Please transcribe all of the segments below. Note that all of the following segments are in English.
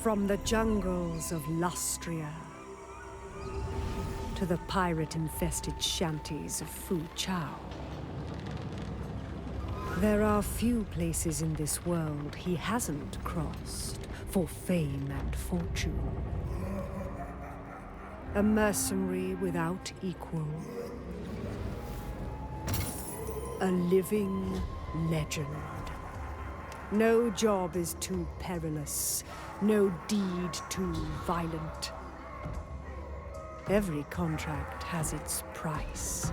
From the jungles of Lustria to the pirate-infested shanties of Fu Chao, there are few places in this world he hasn't crossed for fame and fortune. A mercenary without equal. A living legend. No job is too perilous, no deed too violent. Every contract has its price.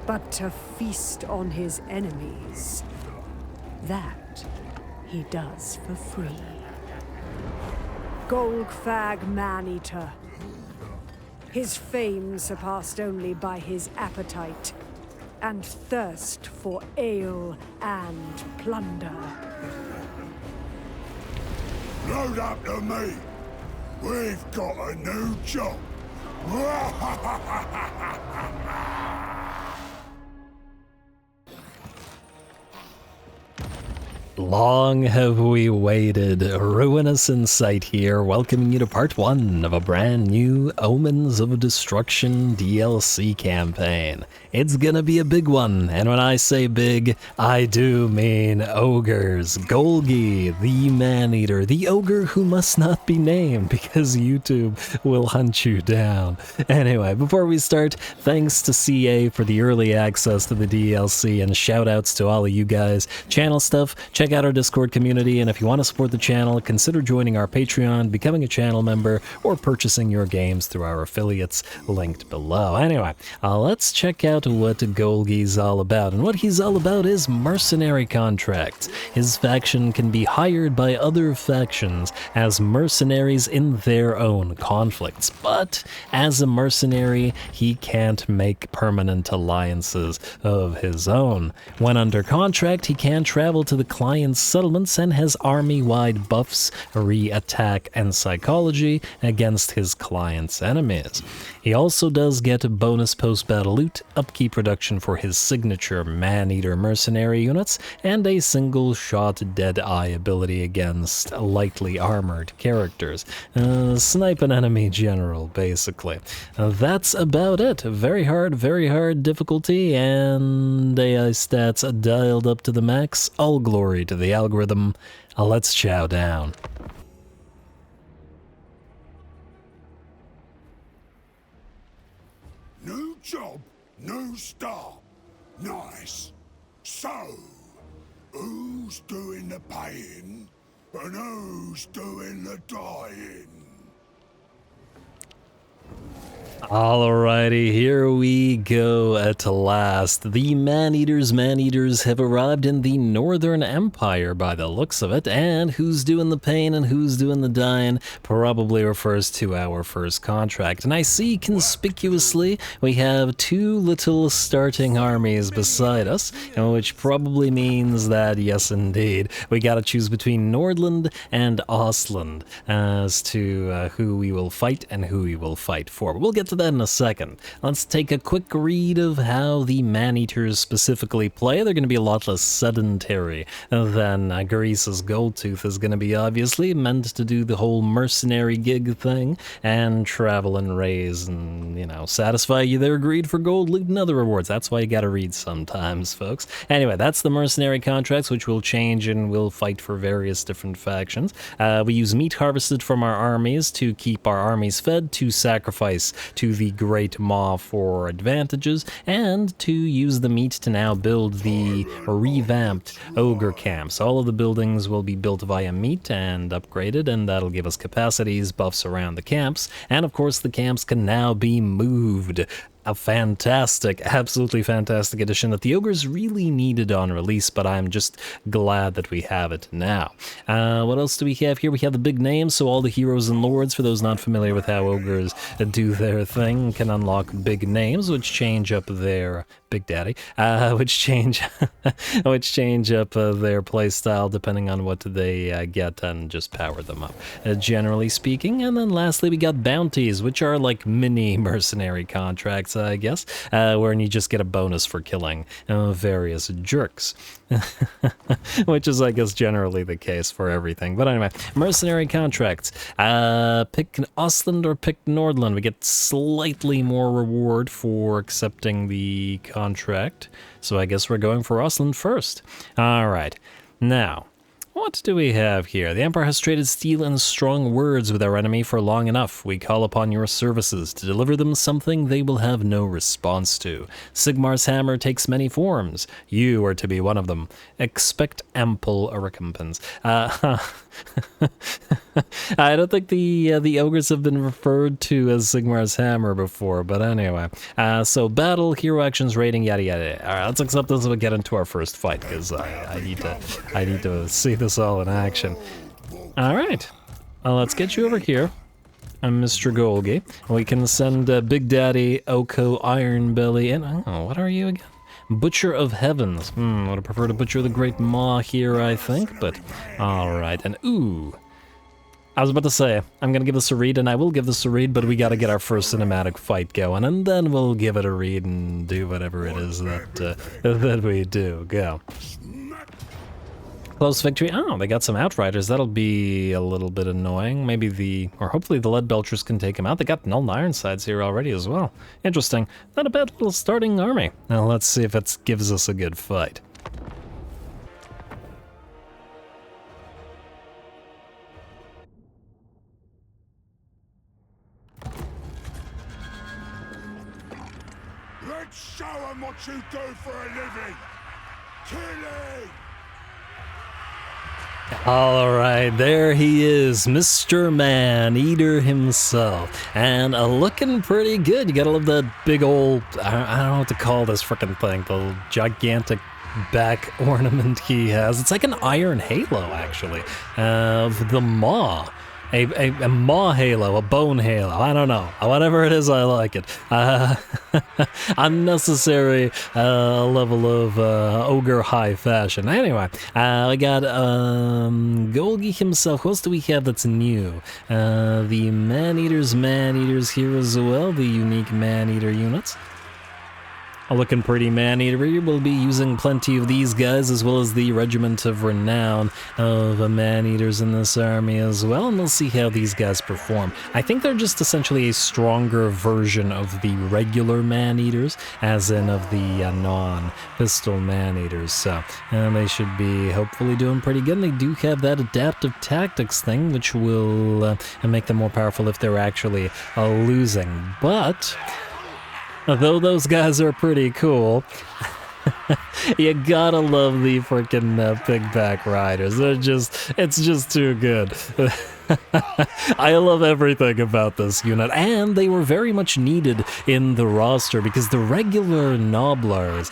But to feast on his enemies, that he does for free. Golgfag Maneater. His fame surpassed only by his appetite and thirst for ale and plunder. Load up the meat. We've got a new job. Long have we waited. RuinusInsight here, welcoming you to part 1 of a brand new Omens of Destruction DLC campaign. It's gonna be a big one, and when I say big, I do mean ogres. Golgi, the man-eater, the ogre who must not be named because YouTube will hunt you down. Anyway, before we start, thanks to CA for the early access to the DLC, and shoutouts to all of you guys. Channel stuff, check out our Discord community, and if you want to support the channel, consider joining our Patreon, becoming a channel member, or purchasing your games through our affiliates linked below. Anyway, let's check out what Golgi's all about, and what he's all about is mercenary contracts. His faction can be hired by other factions as mercenaries in their own conflicts, but as a mercenary, he can't make permanent alliances of his own. When under contract, he can travel to the client's settlements and has army-wide buffs, re-attack, and psychology against his client's enemies. He also does get bonus post-battle loot, upkeep reduction for his signature man-eater mercenary units, and a single-shot dead-eye ability against lightly armored characters. Snipe an enemy general, basically. That's about it. Very hard difficulty, and AI stats dialed up to the max. All glory to the algorithm. Let's chow down. New job, new start. Nice. So, who's doing the paying and who's doing the dying? Alrighty, here we go at last. The man-eaters have arrived in the Northern Empire by the looks of it, and who's doing the pain and who's doing the dying probably refers to our first contract. And I see conspicuously we have two little starting armies beside us, which probably means that, yes indeed, we gotta choose between Nordland and Ostland as to who we will fight and who we will fight for. But we'll get to that in a second. Let's take a quick read of how the man-eaters specifically play. They're going to be a lot less sedentary than Greece's Goldtooth is going to be, obviously, meant to do the whole mercenary gig thing and travel and raise and, you know, satisfy their greed for gold, loot, and other rewards. That's why you gotta read sometimes, folks. Anyway, that's the mercenary contracts, which will change and will fight for various different factions. We use meat harvested from our armies to keep our armies fed, to sacrifice to the Great Maw for advantages, and to use the meat to now build the revamped Ogre camps. All of the buildings will be built via meat and upgraded, and that'll give us capacities, buffs around the camps, and of course the camps can now be moved. A fantastic, absolutely fantastic addition that the Ogres really needed on release, but I'm just glad that we have it now. What else do we have here? We have the big names, so all the heroes and lords, for those not familiar with how Ogres do their thing, can unlock big names, which change up their Big Daddy, which change up their playstyle depending on what they get and just power them up, generally speaking. And then lastly, we got bounties, which are like mini mercenary contracts. I guess, wherein you just get a bonus for killing various jerks. Which is, I guess, generally the case for everything. But anyway, mercenary contracts. Pick Ostland or pick Nordland. We get slightly more reward for accepting the contract. So I guess we're going for Ostland first. Alright, now, what do we have here? The Empire has traded steel and strong words with our enemy for long enough. We call upon your services to deliver them something they will have no response to. Sigmar's hammer takes many forms. You are to be one of them. Expect ample recompense. I don't think the ogres have been referred to as Sigmar's hammer before, but anyway. So battle, hero actions, rating, yada yada. All right, let's accept this and we'll get into our first fight because I need to see this all in action. All right, let's get you over here. I'm Mr. Golgi. We can send Big Daddy Oko Ironbelly in. Oh, what are you again? Butcher of Heavens. Would have preferred to butcher the Great Maw here, I think, but alright. And ooh, I was about to say, I'm gonna give this a read, and I will give this a read, but we gotta get our first cinematic fight going, and then we'll give it a read and do whatever it is that we do. Go. Close victory. Oh, they got some Outriders. That'll be a little bit annoying. Maybe hopefully the Lead Belchers can take them out. They got Null Ironsides here already as well. Interesting. Not a bad little starting army. Now let's see if it gives us a good fight. Let's show them what you do for a living! Killing! Alright, there he is, Mr. Man-Eater himself, and looking pretty good. You gotta love that big old, I don't know what to call this frickin' thing, the gigantic back ornament he has. It's like an iron halo, actually, of the maw. A maw halo, a bone halo, I don't know. Whatever it is, I like it. Unnecessary level of ogre high fashion. Anyway, we got Golgi himself. What else do we have that's new? The man-eaters here as well, the unique man-eater units. Looking pretty man-eater. We'll be using plenty of these guys, as well as the Regiment of Renown of man-eaters in this army as well, and we'll see how these guys perform. I think they're just essentially a stronger version of the regular man-eaters, as in of the non-pistol man-eaters, so they should be hopefully doing pretty good. And they do have that adaptive tactics thing, which will make them more powerful if they're actually losing, but though those guys are pretty cool, you gotta love the freaking pigback riders. It's just too good. I love everything about this unit, and they were very much needed in the roster because the regular Nobblers,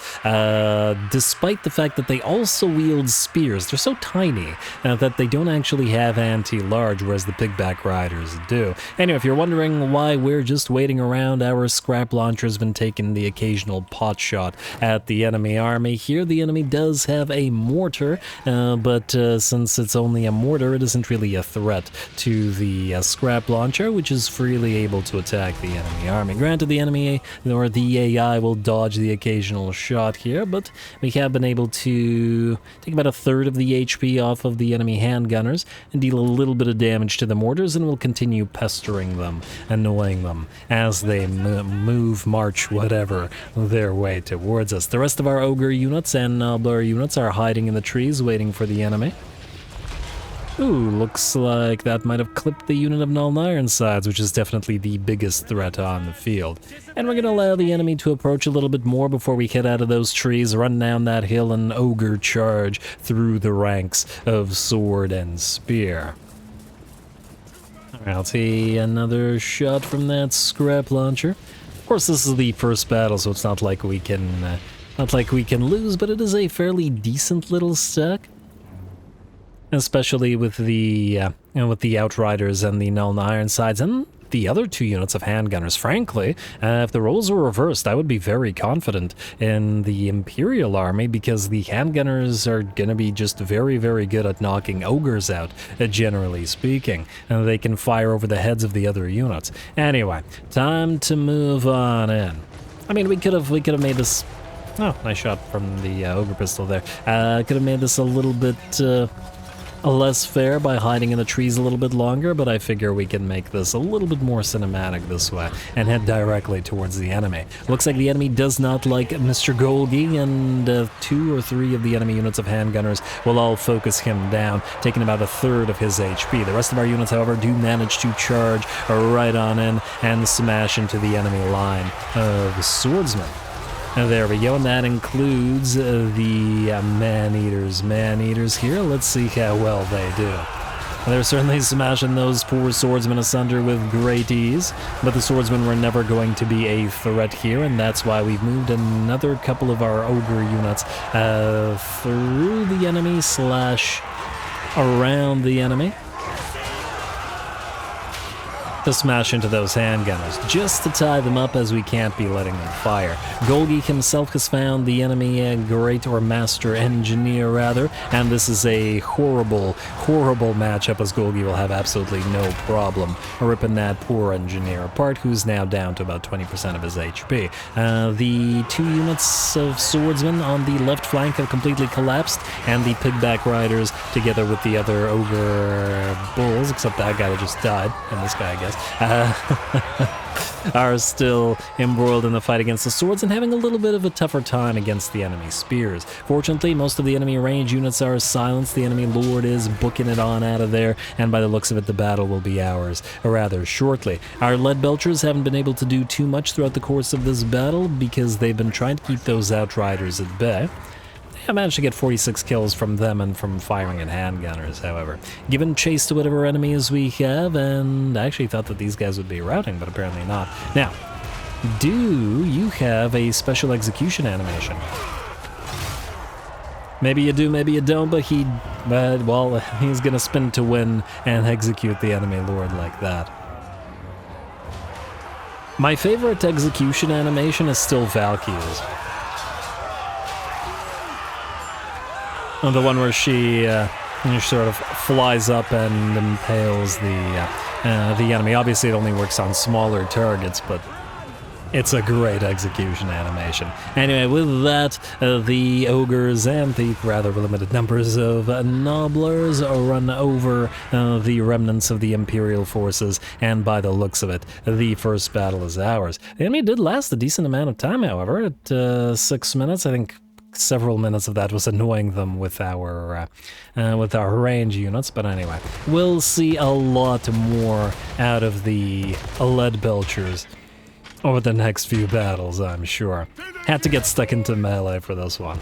despite the fact that they also wield spears, they're so tiny that they don't actually have anti-large, whereas the pigback riders do. Anyway, if you're wondering why we're just waiting around, our scrap launcher's been taking the occasional pot shot at the enemy army. Here, the enemy does have a mortar, but since it's only a mortar, it isn't really a threat to the scrap launcher, which is freely able to attack the enemy army. Granted, the enemy or the AI will dodge the occasional shot here, but we have been able to take about a third of the HP off of the enemy handgunners and deal a little bit of damage to the mortars, and we'll continue pestering them, annoying them as they move, march, whatever, their way towards us. The rest of our ogre units and Nobbler units are hiding in the trees waiting for the enemy. Ooh, looks like that might have clipped the unit of Null Ironsides, which is definitely the biggest threat on the field. And we're going to allow the enemy to approach a little bit more before we head out of those trees, run down that hill, and ogre charge through the ranks of sword and spear. Alright, I'll see another shot from that scrap launcher. Of course, this is the first battle, so it's not like we can lose, but it is a fairly decent little stack. Especially with the Outriders and the Null Ironsides and the other two units of handgunners. Frankly, if the roles were reversed, I would be very confident in the Imperial army because the handgunners are going to be just very, very good at knocking ogres out, generally speaking. And they can fire over the heads of the other units. Anyway, time to move on in. I mean, we could have made this. Oh, nice shot from the Ogre pistol there. Could have made this a little bit less fair by hiding in the trees a little bit longer, but I figure we can make this a little bit more cinematic this way and head directly towards the enemy. Looks like the enemy does not like Mr. Golgi, and 2 or 3 of the enemy units of handgunners will all focus him down, taking about a third of his HP. The rest of our units, however, do manage to charge right on in and smash into the enemy line of swordsmen. And there we go, and that includes the man-eaters here. Let's see how well they do. They're certainly smashing those poor swordsmen asunder with great ease, but the swordsmen were never going to be a threat here, and that's why we've moved another couple of our Ogre units through the enemy / around the enemy to smash into those handgunners, just to tie them up, as we can't be letting them fire. Golgi himself has found the enemy great, or master engineer rather, and this is a horrible, horrible matchup, as Golgi will have absolutely no problem ripping that poor engineer apart, who's now down to about 20% of his HP. The 2 units of swordsmen on the left flank have completely collapsed, and the pigback riders, together with the other Ogre bulls, except that guy that just died, and this guy, I guess, are still embroiled in the fight against the swords and having a little bit of a tougher time against the enemy spears. Fortunately, most of the enemy range units are silenced. The enemy lord is booking it on out of there, and by the looks of it, the battle will be ours rather shortly. Our lead belchers haven't been able to do too much throughout the course of this battle because they've been trying to keep those outriders at bay. I managed to get 46 kills from them and from firing at handgunners, however. Given chase to whatever enemies we have, and I actually thought that these guys would be routing, but apparently not. Now, do you have a special execution animation? Maybe you do, maybe you don't, but well, he's gonna spin to win and execute the enemy lord like that. My favorite execution animation is still Valky's. The one where she sort of flies up and impales the enemy. Obviously, it only works on smaller targets, but it's a great execution animation. Anyway, with that, the ogres and the rather limited numbers of nobblers run over the remnants of the Imperial forces, and by the looks of it, the first battle is ours. The enemy did last a decent amount of time, however, at 6 minutes, I think. Several minutes of that was annoying them with our range units, but anyway, we'll see a lot more out of the lead belchers over the next few battles, I'm sure. Had to get stuck into melee for this one.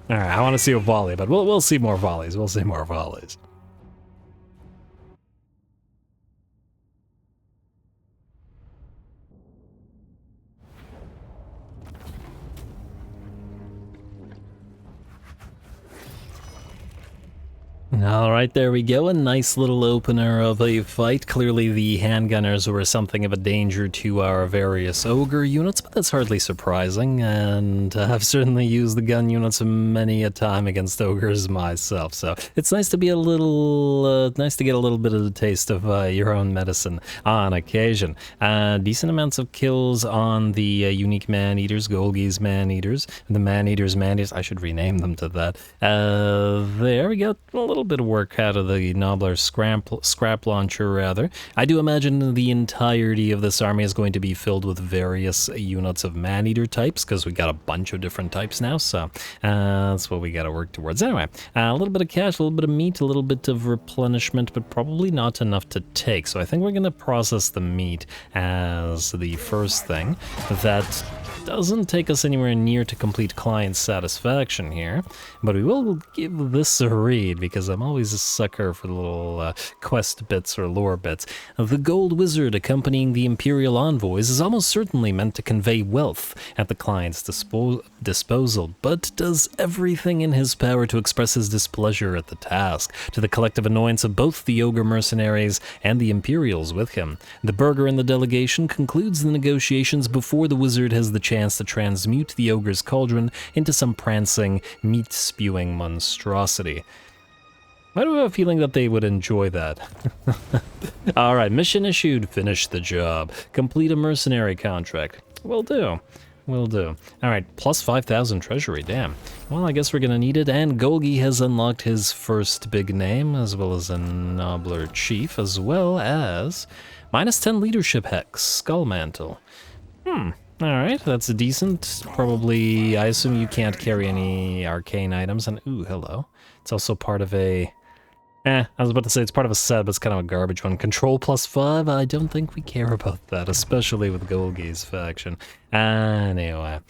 All right, I want to see a volley, but we'll see more volleys. We'll see more volleys. Alright, there we go, a nice little opener of a fight. Clearly the handgunners were something of a danger to our various ogre units, but that's hardly surprising, and I've certainly used the gun units many a time against ogres myself, so it's nice to be nice to get a little bit of a taste of your own medicine on occasion. Decent amounts of kills on the unique man-eaters, Golgi's man-eaters, the man-eaters, I should rename them to that. There we go, a little bit of work out of the Nobbler scrap launcher, rather. I do imagine the entirety of this army is going to be filled with various units of man-eater types, because we got a bunch of different types now, so that's what we got to work towards. Anyway, a little bit of cash, a little bit of meat, a little bit of replenishment, but probably not enough to take, so I think we're going to process the meat as the first thing. That doesn't take us anywhere near to complete client satisfaction here, but we will give this a read because I'm always a sucker for the little quest bits or lore bits. The gold wizard accompanying the Imperial envoys is almost certainly meant to convey wealth at the client's disposal, but does everything in his power to express his displeasure at the task, to the collective annoyance of both the ogre mercenaries and the Imperials with him. The burgher in the delegation concludes the negotiations before the wizard has the chance to transmute the ogre's cauldron into some prancing, meat-spewing monstrosity. I do have a feeling that they would enjoy that. Alright, mission issued. Finish the job. Complete a mercenary contract. Will do. Will do. Alright, plus 5,000 treasury, damn. Well, I guess we're gonna need it, and Golgi has unlocked his first big name, as well as a nobler chief, as well as minus 10 leadership hex, skull mantle. Alright, that's decent. Probably, I assume you can't carry any arcane items, and ooh, hello. It's also part of a... I was about to say it's part of a set, but it's kind of a garbage one. Control plus 5, I don't think we care about that, especially with Golgi's faction. Anyway,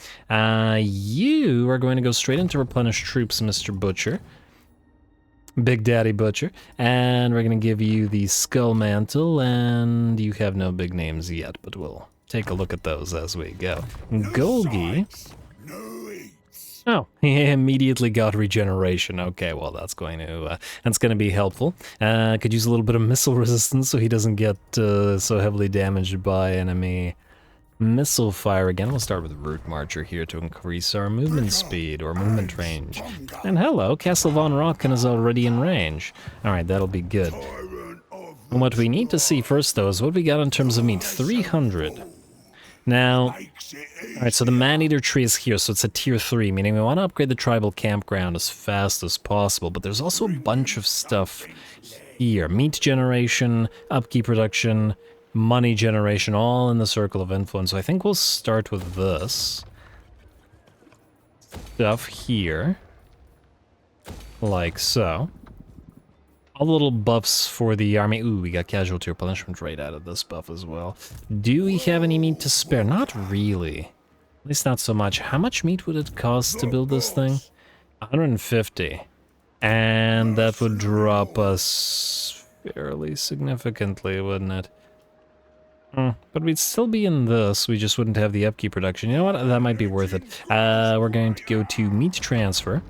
you are going to go straight into replenish troops, Mr. Butcher. Big Daddy Butcher. And we're going to give you the Skull Mantle, and you have no big names yet, but we'll take a look at those as we go. Golgi... Oh, he immediately got regeneration. Okay, well that's going to be helpful. Could use a little bit of missile resistance so he doesn't get so heavily damaged by enemy missile fire again. We'll start with Root Marcher here to increase our movement speed or movement range. And hello, Castle Von Rocken is already in range. All right, that'll be good. And what we need to see first though is what we got in terms of meat. 300. Now, alright, so the man-eater tree is here, so it's a tier 3, meaning we want to upgrade the tribal campground as fast as possible, but there's also a bunch of stuff here. Meat generation, upkeep production, money generation, all in the circle of influence. So I think we'll start with this stuff here, like so. All the little buffs for the army. Ooh, we got casualty replenishment rate out of this buff as well. Do we have any meat to spare? Not really. At least not so much. How much meat would it cost to build this thing? 150. And that would drop us fairly significantly, wouldn't it? But we'd still be in this. We just wouldn't have the upkeep production. You know what? That might be worth it. We're going to go to meat transfer.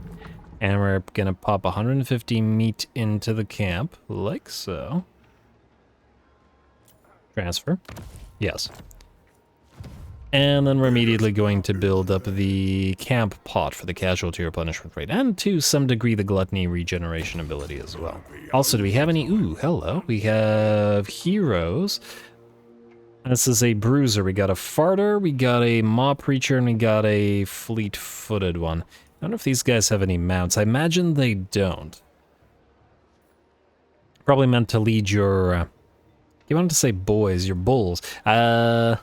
And we're gonna pop 150 meat into the camp, like so. Transfer. Yes. And then we're immediately going to build up the camp pot for the casualty replenishment rate, and to some degree the gluttony regeneration ability as well. Also, do we have any... Ooh, hello. We have heroes. This is a bruiser. We got a farter, we got a maw preacher, and we got a fleet-footed one. I don't know if these guys have any mounts. I imagine they don't. Probably meant to lead your... you wanted to say boys, your bulls. Campaign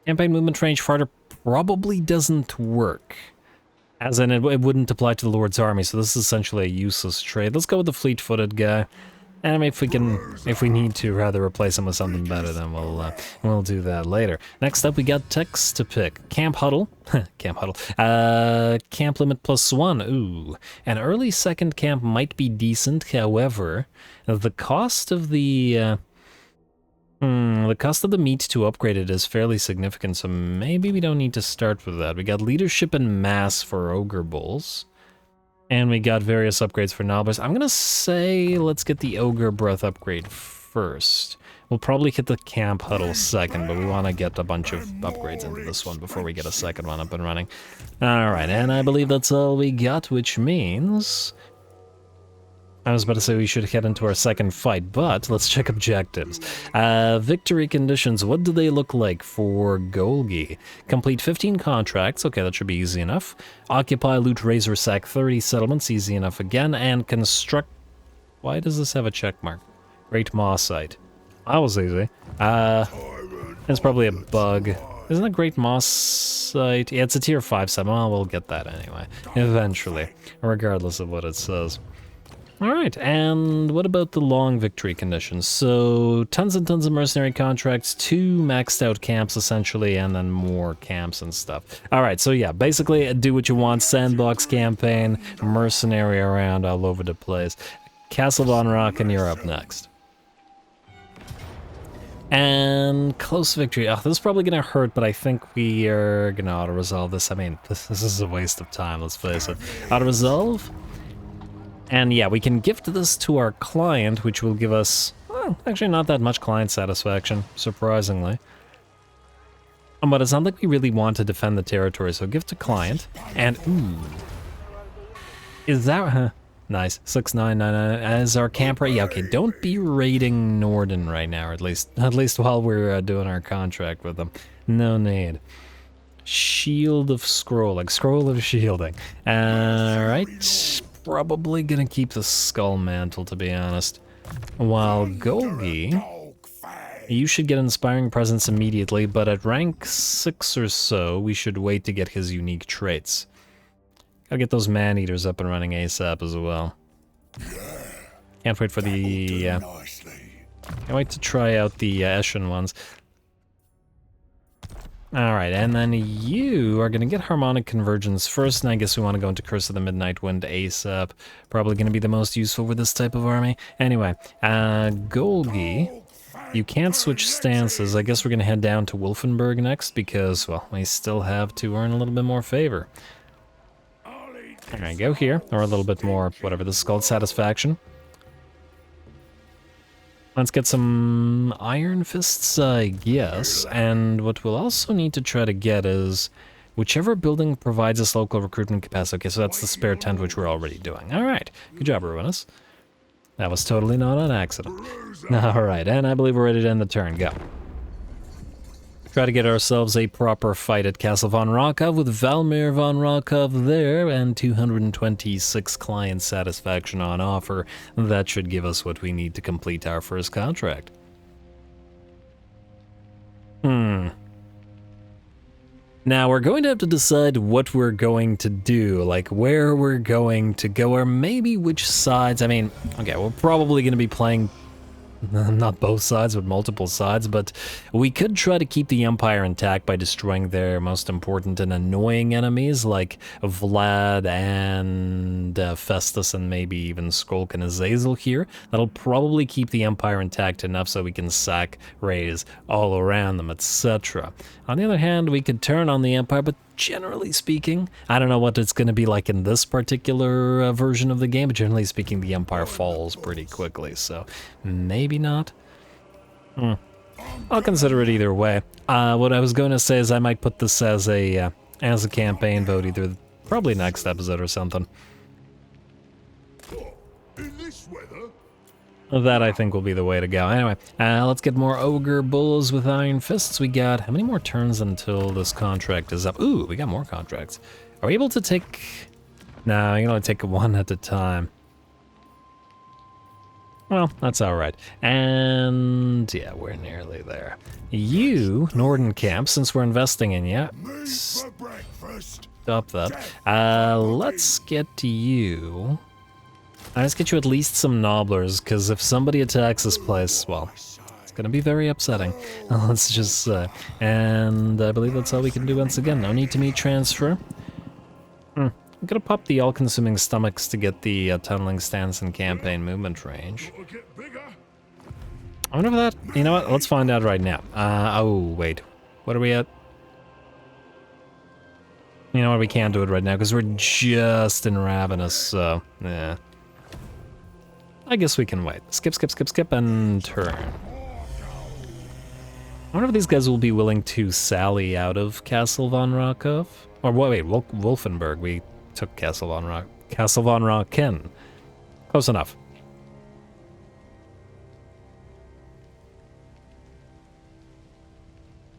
movement range farter probably doesn't work. As in, it wouldn't apply to the Lord's army, so this is essentially a useless trade. Let's go with the fleet-footed guy. And I mean, if we need to rather replace him with something better, then we'll do that later. Next up, we got text to pick. Camp huddle. Camp huddle. Camp limit +1. Ooh. An early second camp might be decent, however, the cost of the meat to upgrade it is fairly significant, so maybe we don't need to start with that. We got leadership and mass for ogre bulls. And we got various upgrades for nobblers. I'm gonna say let's get the ogre breath upgrade first. We'll probably hit the camp huddle second, but we want to get a bunch of upgrades into this one before we get a second one up and running. Alright, and I believe that's all we got, which means... I was about to say we should head into our second fight, but let's check objectives. Victory conditions, what do they look like for Golgi? Complete 15 contracts, okay, that should be easy enough. Occupy, loot, razor, sack 30 settlements, easy enough again. And construct... Why does this have a check mark? Great Maw site. That was easy. It's probably a bug. Isn't a Great Maw site? Yeah, it's a tier 5 site. Well, we'll get that anyway. Eventually. Regardless of what it says. Alright, and what about the long victory conditions? So, tons and tons of mercenary contracts, 2 maxed out camps essentially, and then more camps and stuff. Alright, so yeah, basically do what you want, sandbox campaign, mercenary around all over the place. Castle Von Rocken, you're up next. And close victory. Oh, this is probably gonna hurt, but I think we are gonna auto-resolve this. I mean, this is a waste of time, let's face it. Auto-resolve? And yeah, we can gift this to our client, which will give us, well, actually not that much client satisfaction, surprisingly. But it's not like we really want to defend the territory, so gift to client. And, ooh. Is that, Nice. 6999 as our camp rate. Yeah, okay, don't be raiding Norden right now, or at least while we're doing our contract with them. No need. Shield of Scroll, Scroll of Shielding. Alright, probably gonna keep the Skull Mantle, to be honest. While Golgi, you should get Inspiring Presence immediately, but at rank 6 or so, we should wait to get his unique traits. Gotta get those man-eaters up and running ASAP as well. Can't wait for the... can't wait to try out the Eshin ones. Alright, and then you are going to get Harmonic Convergence first, and I guess we want to go into Curse of the Midnight Wind ASAP. Probably going to be the most useful with this type of army. Anyway, Golgi, you can't switch stances. I guess we're going to head down to Wolfenburg next, because, well, we still have to earn a little bit more favor. Alright, go here, or a little bit more, whatever this is called, Satisfaction. Let's get some Iron Fists, I guess, and what we'll also need to try to get is whichever building provides us local recruitment capacity. Okay, so that's the spare tent, which we're already doing. Alright, good job, Ruinous. That was totally not an accident. Alright, and I believe we're ready to end the turn. Go. Try to get ourselves a proper fight at Castle von Rakov with Valmir von Rakov there and 226 client satisfaction on offer. That should give us what we need to complete our first contract. Now we're going to have to decide what we're going to do, like where we're going to go, or maybe which sides. I mean, okay, we're probably going to be playing not both sides, but multiple sides, but we could try to keep the Empire intact by destroying their most important and annoying enemies, like Vlad and Festus and maybe even Skrolk and Azazel here. That'll probably keep the Empire intact enough so we can sack raids all around them, etc. On the other hand, we could turn on the Empire, but generally speaking, I don't know what it's going to be like in this particular version of the game, but generally speaking, the Empire falls pretty quickly, so maybe not. I'll consider it either way. What I was going to say is I might put this as a campaign vote, either probably next episode or something. That, I think, will be the way to go. Anyway, let's get more Ogre Bulls with Iron Fists. We got... how many more turns until this contract is up? Ooh, we got more contracts. Are we able to take... no, you can only take one at a time. Well, that's alright. And... yeah, we're nearly there. You, Norden Camp, since we're investing in you... stop that. Let's get to you... let's get you at least some Nobblers, because if somebody attacks this place, well, it's going to be very upsetting. Let's just say. And I believe that's all we can do once again. No need to meet transfer. I'm going to pop the all-consuming stomachs to get the tunneling stance and campaign movement range. I wonder if that... you know what? Let's find out right now. Oh, wait. What are we at? You know what? We can't do it right now, because we're just in Ravenous, so... yeah. I guess we can wait. Skip, skip, skip, skip, and turn. I wonder if these guys will be willing to sally out of Castle von Rakov? Or wait, Wolfenburg. We took Castle von Raken. Close enough.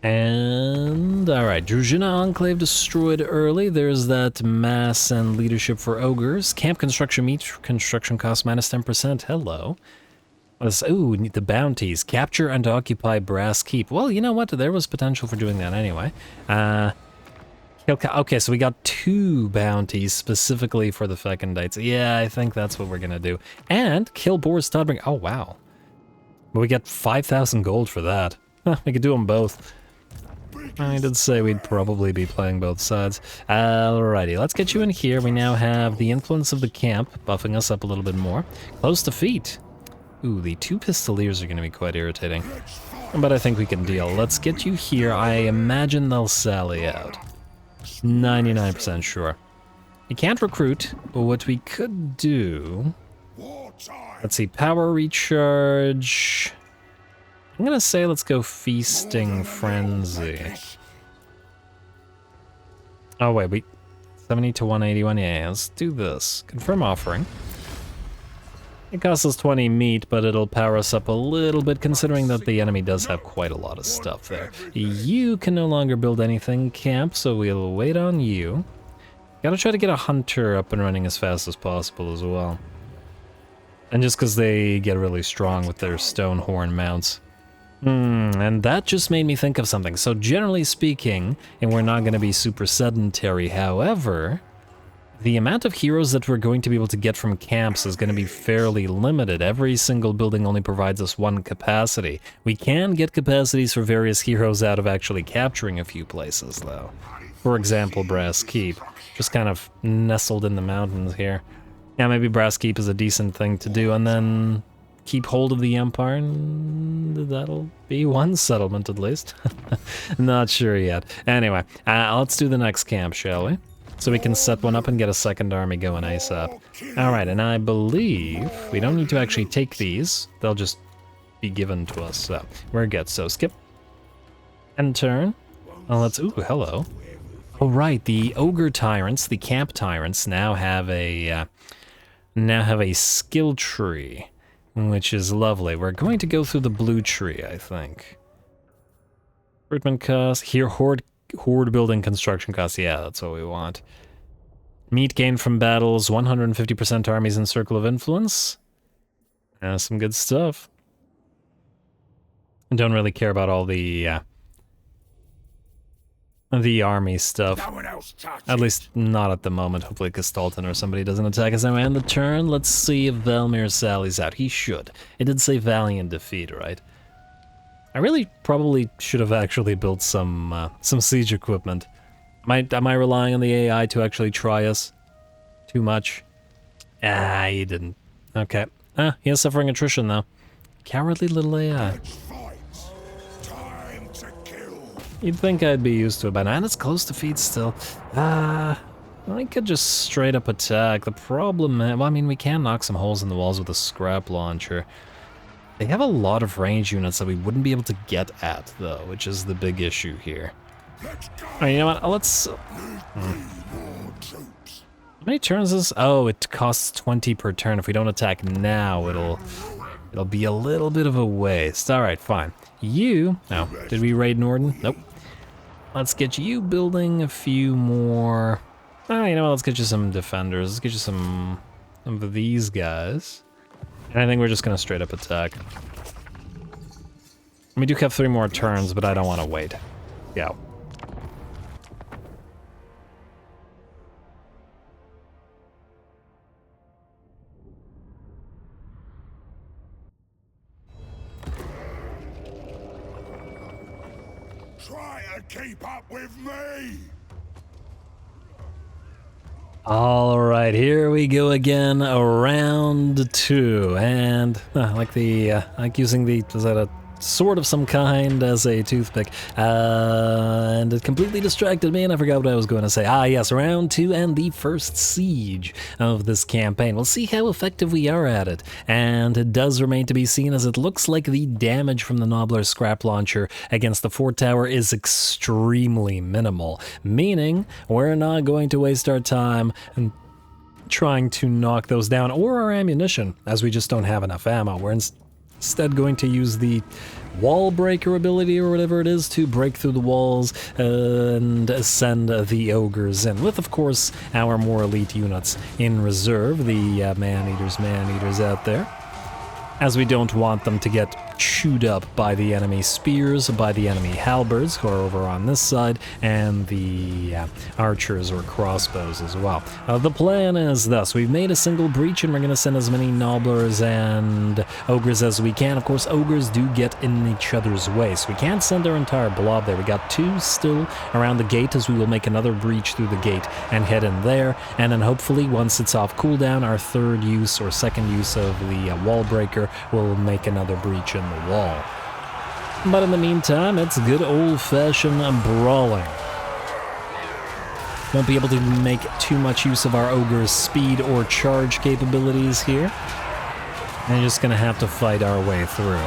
And, alright, Druzhina Enclave destroyed early. There's that mass and leadership for Ogres. Camp construction meets construction cost minus 10%. Hello. Ooh, the bounties. Capture and occupy Brass Keep. Well, you know what? There was potential for doing that anyway. Okay, so we got 2 bounties specifically for the Fecondites. Yeah, I think that's what we're gonna do. And kill Boris Todbring. Oh, wow. But we get 5,000 gold for that. We could do them both. I did say we'd probably be playing both sides. Alrighty, let's get you in here. We now have the influence of the camp, buffing us up a little bit more. Close defeat. Ooh, the 2 Pistoliers are going to be quite irritating. But I think we can deal. Let's get you here. I imagine they'll sally out. 99% sure. You can't recruit, but what we could do... let's see, power recharge... I'm gonna say let's go Feasting Frenzy. Oh wait, 70 to 181, yeah, let's do this. Confirm offering. It costs us 20 meat, but it'll power us up a little bit, considering that the enemy does have quite a lot of stuff there. You can no longer build anything, camp, so we'll wait on you. Gotta try to get a hunter up and running as fast as possible as well. And just because they get really strong with their stone horn mounts. And that just made me think of something. So generally speaking, and we're not going to be super sedentary, however, the amount of heroes that we're going to be able to get from camps is going to be fairly limited. Every single building only provides us one capacity. We can get capacities for various heroes out of actually capturing a few places, though. For example, Brass Keep, just kind of nestled in the mountains here. Yeah, maybe Brass Keep is a decent thing to do, and then keep hold of the Empire, and that'll be one settlement at least. Not sure yet. Anyway, let's do the next camp, shall we? So we can set one up and get a second army going ASAP. Alright, and I believe we don't need to actually take these. They'll just be given to us, so we're good. So skip. End turn. Let's... Ooh, hello. Oh, right, the Ogre Tyrants, the Camp Tyrants, now have a skill tree, which is lovely. We're going to go through the blue tree, I think. Recruitment cost. Here, horde building construction costs. Yeah, that's what we want. Meat gained from battles, 150% armies in circle of influence. Some good stuff. I don't really care about all the army stuff. At least not at the moment. Hopefully Gestalten or somebody doesn't attack us anyway. On the turn, let's see if Valmir sallies out. He should. It did say valiant defeat, right? I really probably should have actually built some siege equipment. Am I relying on the AI to actually try us too much? He didn't. Okay. He is suffering attrition though. Cowardly little AI. You'd think I'd be used to it by now, and it's close to feet still. I could just straight up attack. The problem, well, I mean, we can knock some holes in the walls with a scrap launcher. They have a lot of range units that we wouldn't be able to get at, though, which is the big issue here. Alright, you know what? Let's... How many turns is... Oh, it costs 20 per turn. If we don't attack now, it'll be a little bit of a waste. Alright, fine. You... No. Did we raid Norden? Nope. Let's get you building a few more... Oh, you know what? Let's get you some defenders. Let's get you some of these guys. And I think we're just gonna straight up attack. We do have 3 more turns, but I don't want to wait. Yeah. Try to keep up with me. All right, here we go again, round 2, and I like using the, was that a sword of some kind as a toothpick, and it completely distracted me and I forgot what I was going to say. Yes, round 2 and the first siege of this campaign. We'll see how effective we are at it, and it does remain to be seen, as it looks like the damage from the Nobbler scrap launcher against the fort tower is extremely minimal, meaning we're not going to waste our time trying to knock those down, or our ammunition, as we just don't have enough ammo. We're instead going to use the wall breaker ability or whatever it is to break through the walls and send the ogres in, with of course our more elite units in reserve, the man-eaters out there, as we don't want them to get chewed up by the enemy spears, by the enemy halberds who are over on this side, and the archers or crossbows as well. The plan is thus: we've made a single breach and we're going to send as many nobblers and ogres as we can. Of course, ogres do get in each other's way, so we can't send our entire blob there. We got 2 still around the gate, as we will make another breach through the gate and head in there, and then hopefully once it's off cooldown, our third use or second use of the wall breaker will make another breach in the wall. But in the meantime, it's good old-fashioned brawling. Won't be able to make too much use of our ogre's speed or charge capabilities here. And just gonna have to fight our way through.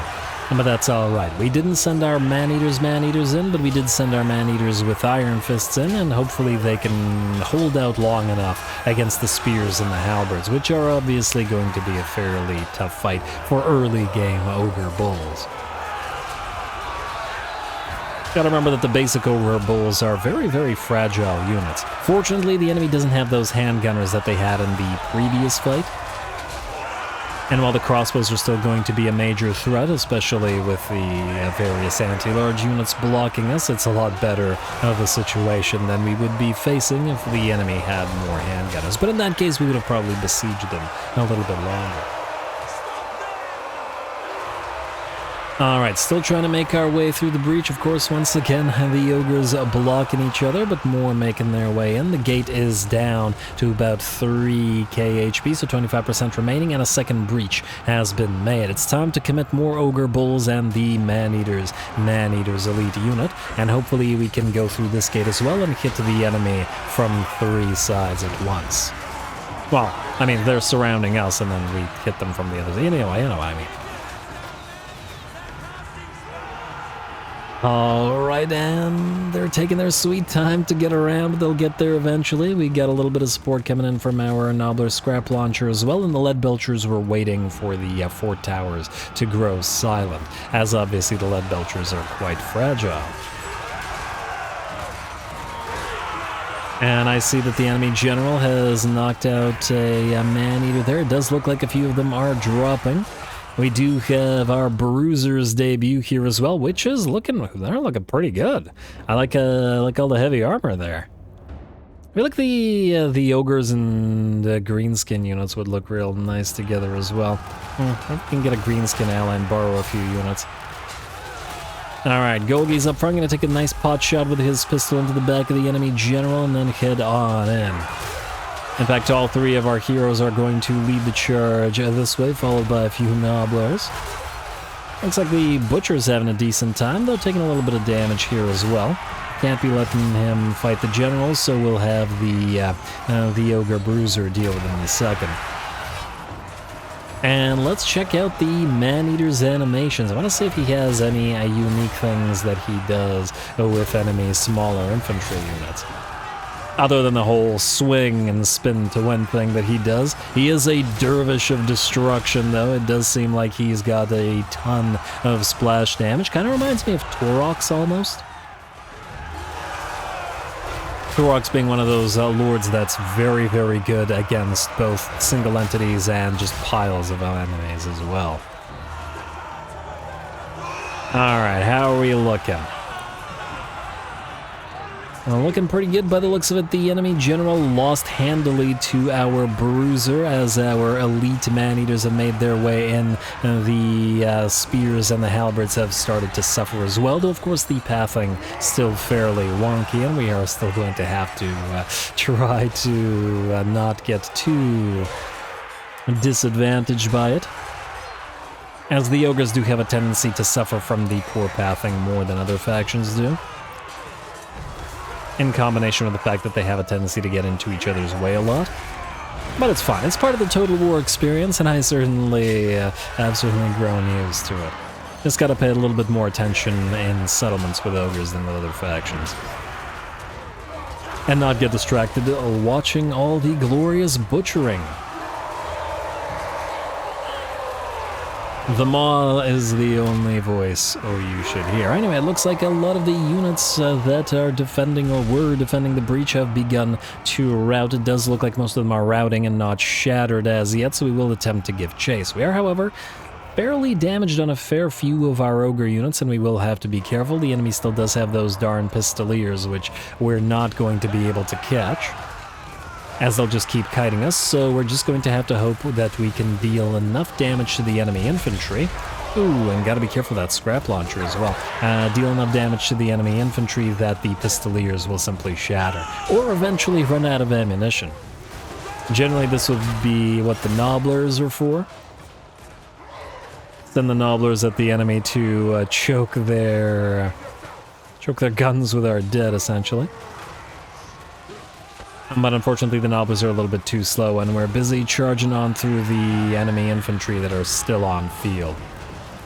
But that's alright. We didn't send our man-eaters in, but we did send our man-eaters with iron fists in, and hopefully they can hold out long enough against the spears and the halberds, which are obviously going to be a fairly tough fight for early game ogre bulls. Gotta remember that the basic ogre bulls are very, very fragile units. Fortunately, the enemy doesn't have those handgunners that they had in the previous fight. And while the crossbows are still going to be a major threat, especially with the various anti-large units blocking us, it's a lot better of a situation than we would be facing if the enemy had more handgunners. But in that case, we would have probably besieged them a little bit longer. Alright, still trying to make our way through the breach. Of course, once again, the ogres blocking each other, but more making their way in. The gate is down to about 3k HP, so 25% remaining, and a second breach has been made. It's time to commit more ogre bulls and the man-eaters elite unit, and hopefully we can go through this gate as well and hit the enemy from 3 sides at once. Well, I mean, they're surrounding us, and then we hit them from the other side. You know what I mean. Alright, and they're taking their sweet time to get around, but they'll get there eventually. We got a little bit of support coming in from our Nobbler scrap launcher as well, and the lead belchers were waiting for the fort towers to grow silent, as obviously the lead belchers are quite fragile. And I see that the enemy general has knocked out a man-eater there. It does look like a few of them are dropping. We do have our Bruiser's debut here as well, which is they're looking pretty good. I like all the heavy armor there. I feel like the ogres and the greenskin units would look real nice together as well. I can get a greenskin ally and borrow a few units. Alright, Golgi's up front, gonna take a nice pot shot with his pistol into the back of the enemy general and then head on in. In fact, all 3 of our heroes are going to lead the charge this way, followed by a few nobblers. Looks like the butcher's having a decent time, though taking a little bit of damage here as well. Can't be letting him fight the generals, so we'll have the ogre bruiser deal with him in a second. And let's check out the man-eater's animations. I want to see if he has any unique things that he does with enemy smaller infantry units. Other than the whole swing and spin to win thing that he does. He is a dervish of destruction, though. It does seem like he's got a ton of splash damage. Kind of reminds me of Torox, almost. Torox being one of those lords that's very, very good against both single entities and just piles of enemies as well. Alright, how are we looking? Looking pretty good by the looks of it. The enemy general lost handily to our bruiser as our elite man-eaters have made their way in. The spears and the halberds have started to suffer as well, though of course the pathing still fairly wonky, and we are still going to have to try to not get too disadvantaged by it, as the ogres do have a tendency to suffer from the poor pathing more than other factions do. In combination with the fact that they have a tendency to get into each other's way a lot. But it's fine. It's part of the Total War experience, and I certainly have grown used to it. Just gotta pay a little bit more attention in settlements with ogres than with other factions. And not get distracted watching all the glorious butchering. The maw is the only voice you should hear. Anyway, it looks like a lot of the units that are defending or were defending the breach have begun to rout. It does look like most of them are routing and not shattered as yet, so we will attempt to give chase. We are, however, fairly damaged on a fair few of our ogre units, and we will have to be careful. The enemy still does have those darn pistoliers, which we're not going to be able to catch, as they'll just keep kiting us, so we're just going to have to hope that we can deal enough damage to the enemy infantry. Ooh, and gotta be careful of that scrap launcher as well. Deal enough damage to the enemy infantry that the pistoliers will simply shatter, or eventually run out of ammunition. Generally, this would be what the nobblers are for. Send the nobblers at the enemy to choke their guns with our dead, essentially. But unfortunately, the nobblers are a little bit too slow, and we're busy charging on through the enemy infantry that are still on field.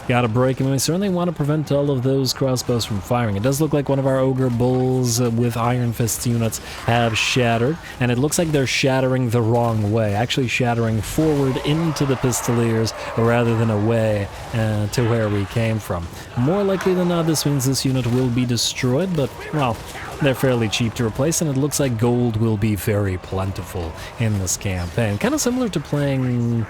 Gotta break him, and we certainly want to prevent all of those crossbows from firing. It does look like one of our Ogre Bulls with Iron Fist units have shattered, and it looks like they're shattering the wrong way, actually shattering forward into the Pistoliers rather than away to where we came from. More likely than not, this means this unit will be destroyed, but, well, they're fairly cheap to replace, and it looks like gold will be very plentiful in this campaign. Kind of similar to playing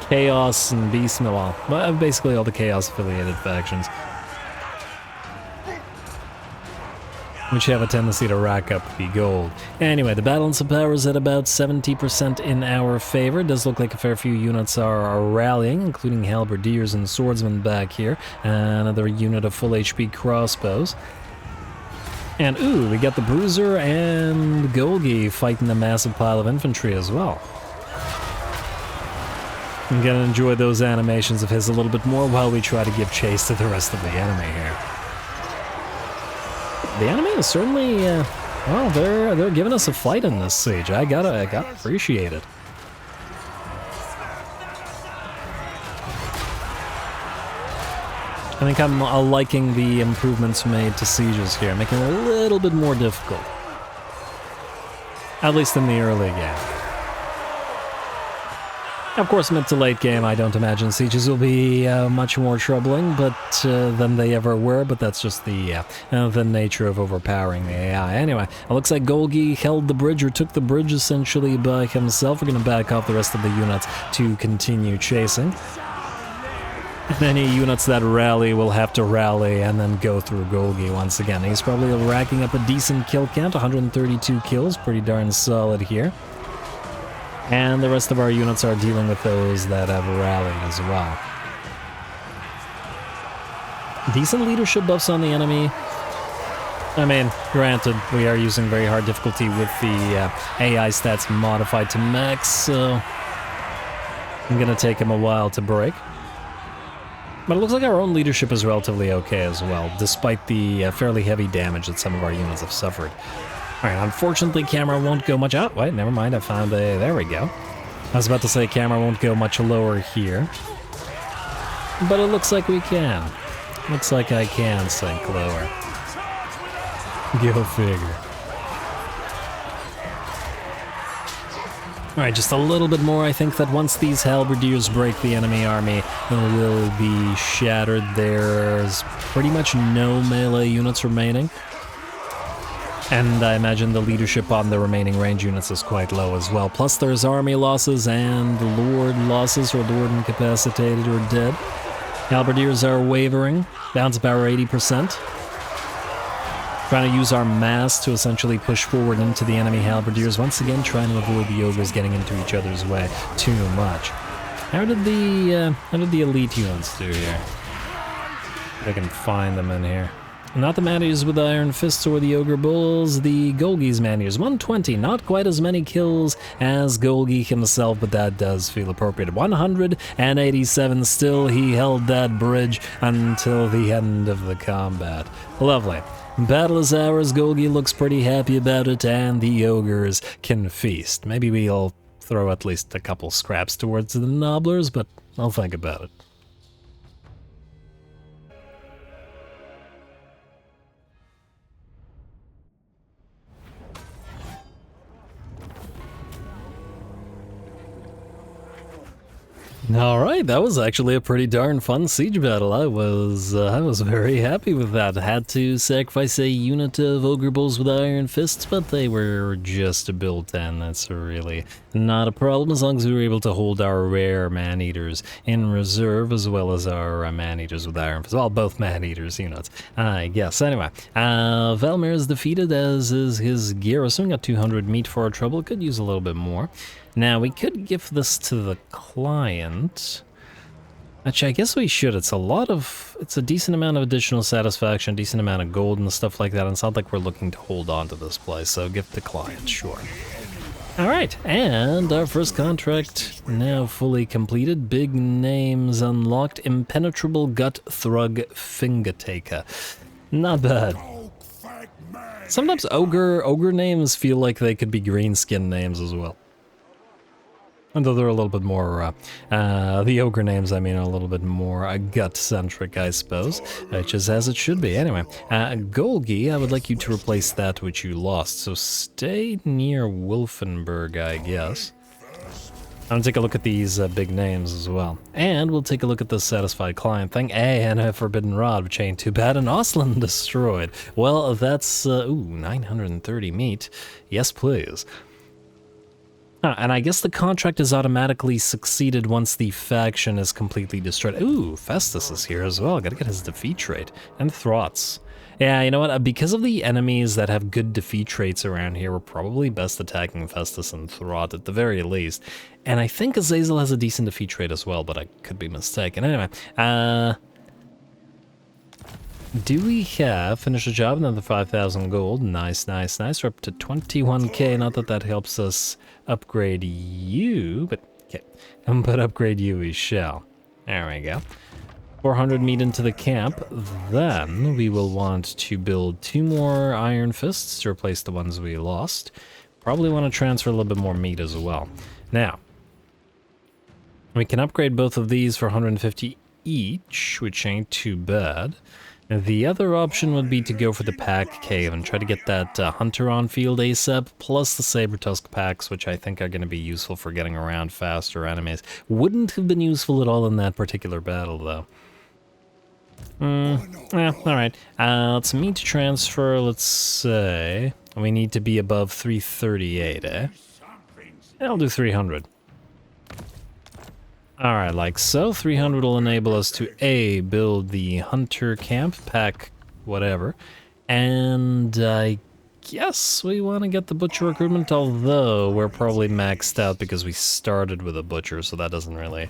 Chaos and Beast, well, basically all the Chaos-affiliated factions, which have a tendency to rack up the gold. Anyway, the balance of power is at about 70% in our favor. It does look like a fair few units are rallying, including halberdiers and swordsmen back here, another unit of full HP crossbows. And ooh, we got the Bruiser and Golgi fighting a massive pile of infantry as well. I'm gonna enjoy those animations of his a little bit more while we try to give chase to the rest of the enemy here. The enemy is certainly, well, they're giving us a fight in this siege. I gotta appreciate it. I think I'm liking the improvements made to sieges here, making it a little bit more difficult. At least in the early game. Of course, mid to late game, I don't imagine sieges will be much more troubling than they ever were, but that's just the nature of overpowering the AI. Anyway, it looks like Golgi held the bridge, or took the bridge essentially by himself. We're going to back off the rest of the units to continue chasing. And any units that rally will have to rally and then go through Golgi once again. He's probably racking up a decent kill count, 132 kills, pretty darn solid here. And the rest of our units are dealing with those that have rallied as well. Decent leadership buffs on the enemy. I mean, granted, we are using very hard difficulty with the AI stats modified to max, so I'm gonna take him a while to break. But it looks like our own leadership is relatively okay as well, despite the fairly heavy damage that some of our units have suffered. Alright, unfortunately camera won't go much... Oh, wait, never mind, I found a... There we go. I was about to say camera won't go much lower here. But it looks like we can. Looks like I can sink lower. Go figure. Alright, just a little bit more. I think that once these halberdiers break the enemy army, it will be shattered. There's pretty much no melee units remaining. And I imagine the leadership on the remaining range units is quite low as well. Plus there's army losses and lord losses, or lord incapacitated or dead. Halberdiers are wavering, down to power 80%. Trying to use our mass to essentially push forward into the enemy halberdiers, once again trying to avoid the ogres getting into each other's way too much. How did the elite units do here? If I can find them in here. Not the man-eaters with Iron Fists or the Ogre Bulls, the Golgi's man-eaters. 120, not quite as many kills as Golgi himself, but that does feel appropriate. 187 still, he held that bridge until the end of the combat. Lovely. Battle is ours, Golgi looks pretty happy about it, and the Ogres can feast. Maybe we'll throw at least a couple scraps towards the Nobblers, but I'll think about it. Alright, that was actually a pretty darn fun siege battle. I was very happy with that. Had to sacrifice a unit of Ogre Bulls with Iron Fists, but they were just a build 10. That's really not a problem, as long as we were able to hold our rare man-eaters in reserve, as well as our man-eaters with Iron Fists. Well, both man-eaters units, I guess. Anyway, Valmir is defeated, as is his garrison. Got 200 meat for our trouble. Could use a little bit more. Now, we could give this to the client. Actually, I guess we should. It's a decent amount of additional satisfaction, decent amount of gold and stuff like that, and it's not like we're looking to hold on to this place, so give the client, sure. Alright, and our first contract now fully completed. Big names unlocked. Impenetrable Gut Thrug Fingertaker. Not bad. Sometimes ogre names feel like they could be green skin names as well. Although they're a little bit more, the ogre names, I mean, are a little bit more gut-centric, I suppose, which is as it should be. Anyway, Golgi, I would like you to replace that which you lost, so stay near Wolfenburg, I guess. I'm gonna take a look at these big names as well. And we'll take a look at the satisfied client thing. And a forbidden rod, which ain't too bad. And Osland destroyed. Well, that's, 930 meat. Yes, please. And I guess the contract is automatically succeeded once the faction is completely destroyed. Ooh, Festus is here as well. Gotta get his defeat rate. And Throts. Yeah, you know what? Because of the enemies that have good defeat traits around here, we're probably best attacking Festus and Throt at the very least. And I think Azazel has a decent defeat trait as well, but I could be mistaken. Anyway, do we have finish the job? Another 5,000 gold. Nice, nice, nice. We're up to 21k. Not that that helps us upgrade you, but okay. But upgrade you we shall. There we go. 400 meat into the camp. Then we will want to build 2 more iron fists to replace the ones we lost. Probably want to transfer a little bit more meat as well. Now, we can upgrade both of these for 150 each, which ain't too bad. The other option would be to go for the pack cave and try to get that hunter on field ASAP, plus the saber tusk packs, which I think are going to be useful for getting around faster enemies. Wouldn't have been useful at all in that particular battle, though. Yeah, alright. Let's meat transfer, let's say we need to be above 338, eh? I'll do 300. Alright, like so. 300 will enable us to A, build the hunter camp, pack, whatever. And I guess we want to get the butcher recruitment, although we're probably maxed out because we started with a butcher, so that doesn't really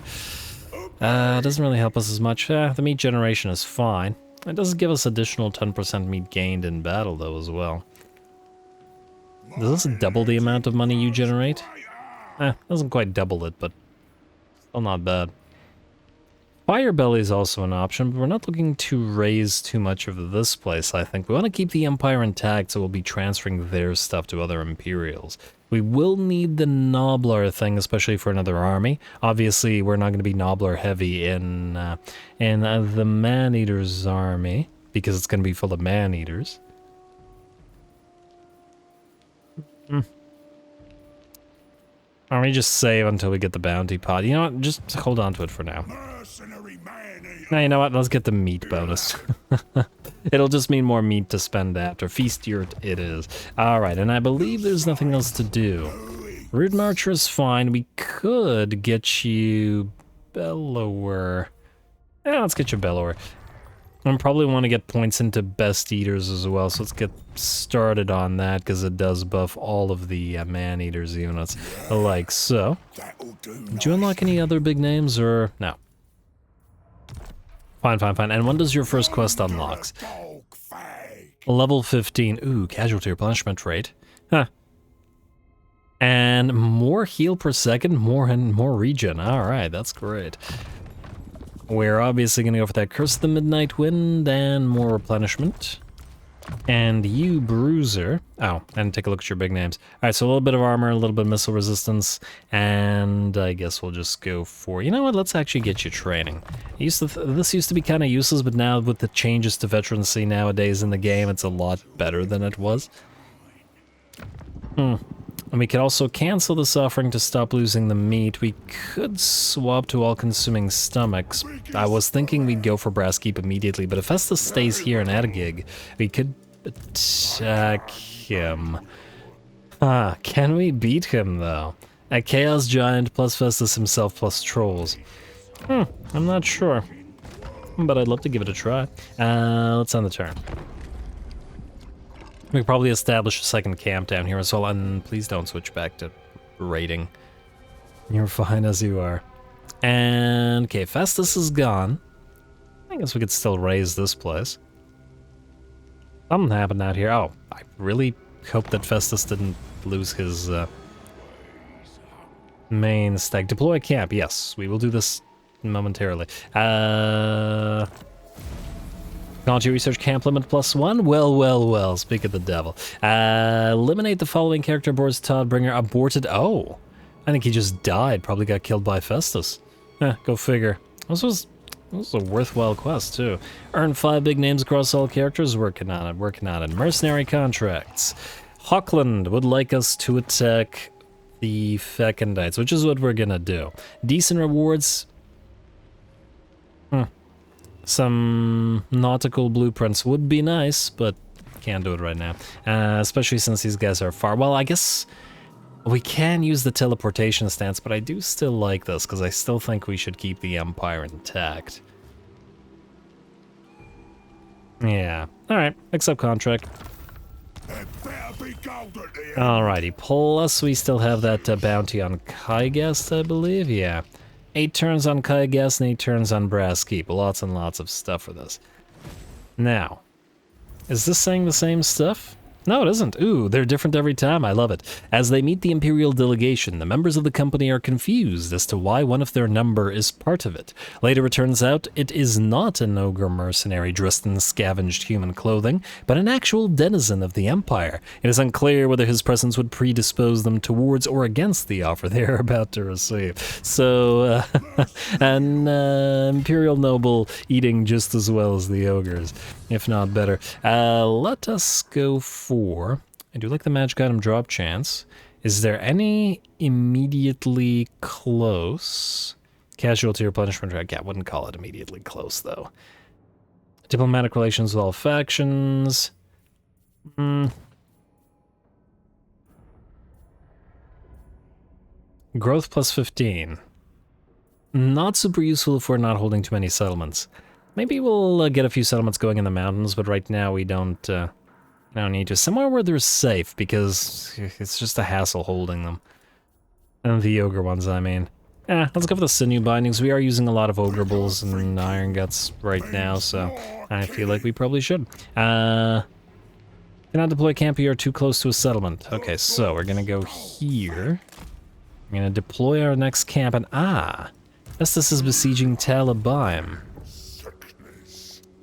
help us as much. The meat generation is fine. It does give us additional 10% meat gained in battle, though, as well. Does this double the amount of money you generate? Doesn't quite double it, but still not bad. Fire belly is also an option, but we're not looking to raise too much of this place, I think. We want to keep the Empire intact, so we'll be transferring their stuff to other Imperials. We will need the Nobbler thing, especially for another army. Obviously, we're not going to be Nobbler heavy in the Man-Eater's army, because it's going to be full of Man-Eaters. Or we just save until we get the bounty pod. You know what? Just hold on to it for now. Now, you know what? Let's get the meat bonus. It'll just mean more meat to spend after. Feastier it is. Alright, and I believe there's nothing else to do. Rude Marcher is fine. We could get you Bellower. Yeah, let's get you Bellower. I probably want to get points into Best Eaters as well, so let's get started on that, because it does buff all of the Man-Eaters units, like so. Did you unlock any other big names, or no? Fine, fine, fine. And when does your first quest unlocks? Level 15. Ooh, casualty replenishment rate. Huh. And more heal per second, more regen. Alright, that's great. We're obviously going to go for that Curse of the Midnight Wind and more replenishment. And you, Bruiser. Oh, and take a look at your big names. Alright, so a little bit of armor, a little bit of missile resistance, and I guess we'll just go for... You know what? Let's actually get you training. This used to be kind of useless, but now with the changes to veterancy nowadays in the game, it's a lot better than it was. And we could also cancel this offering to stop losing the meat. We could swap to all-consuming stomachs. I was thinking we'd go for Brass Keep immediately, but if Festus stays here in Adagig, we could attack him. Can we beat him, though? A Chaos Giant plus Festus himself plus Trolls. I'm not sure. But I'd love to give it a try. Let's end the turn. We could probably establish a second camp down here as well, and please don't switch back to raiding. You're fine as you are. And, okay, Festus is gone. I guess we could still raise this place. Something happened out here. Oh, I really hope that Festus didn't lose his main stack. Deploy camp, yes, we will do this momentarily. Technology research camp limit +1? Well, speak of the devil. Eliminate the following character boards. Toddbringer aborted. Oh. I think he just died, probably got killed by Festus. Go figure. This was a worthwhile quest, too. Earn 5 big names across all characters, working on it. Mercenary contracts. Hockland would like us to attack the Fecondites, which is what we're gonna do. Decent rewards. Some nautical blueprints would be nice, but can't do it right now. Especially since these guys are far. Well, I guess we can use the teleportation stance, but I do still like this, because I still think we should keep the Empire intact. Yeah. Alright, accept contract. Alrighty, plus we still have that bounty on Kygast, I believe, yeah. 8 turns on Kygast and 8 turns on Brass Keep. Lots and lots of stuff for this. Now, is this saying the same stuff? No, it isn't. Ooh, they're different every time. I love it. As they meet the Imperial delegation, the members of the company are confused as to why one of their number is part of it. Later it turns out it is not an ogre mercenary dressed in scavenged human clothing, but an actual denizen of the Empire. It is unclear whether his presence would predispose them towards or against the offer they are about to receive. So, an Imperial noble eating just as well as the ogres, if not better. Let us go for... I do like the magic item drop chance. Is there any immediately close? Casualty replenishment track. Yeah, I wouldn't call it immediately close, though. Diplomatic relations with all factions. Growth plus 15. Not super useful if we're not holding too many settlements. Maybe we'll get a few settlements going in the mountains, but right now we don't need to. Somewhere where they're safe, because it's just a hassle holding them. And the ogre ones, I mean. Let's go for the sinew bindings. We are using a lot of ogre bulls and iron guts right now, so I feel like we probably should. Cannot deploy camp here too close to a settlement. Okay, so we're gonna go here. We're gonna deploy our next camp, and Festus is besieging Talabaim.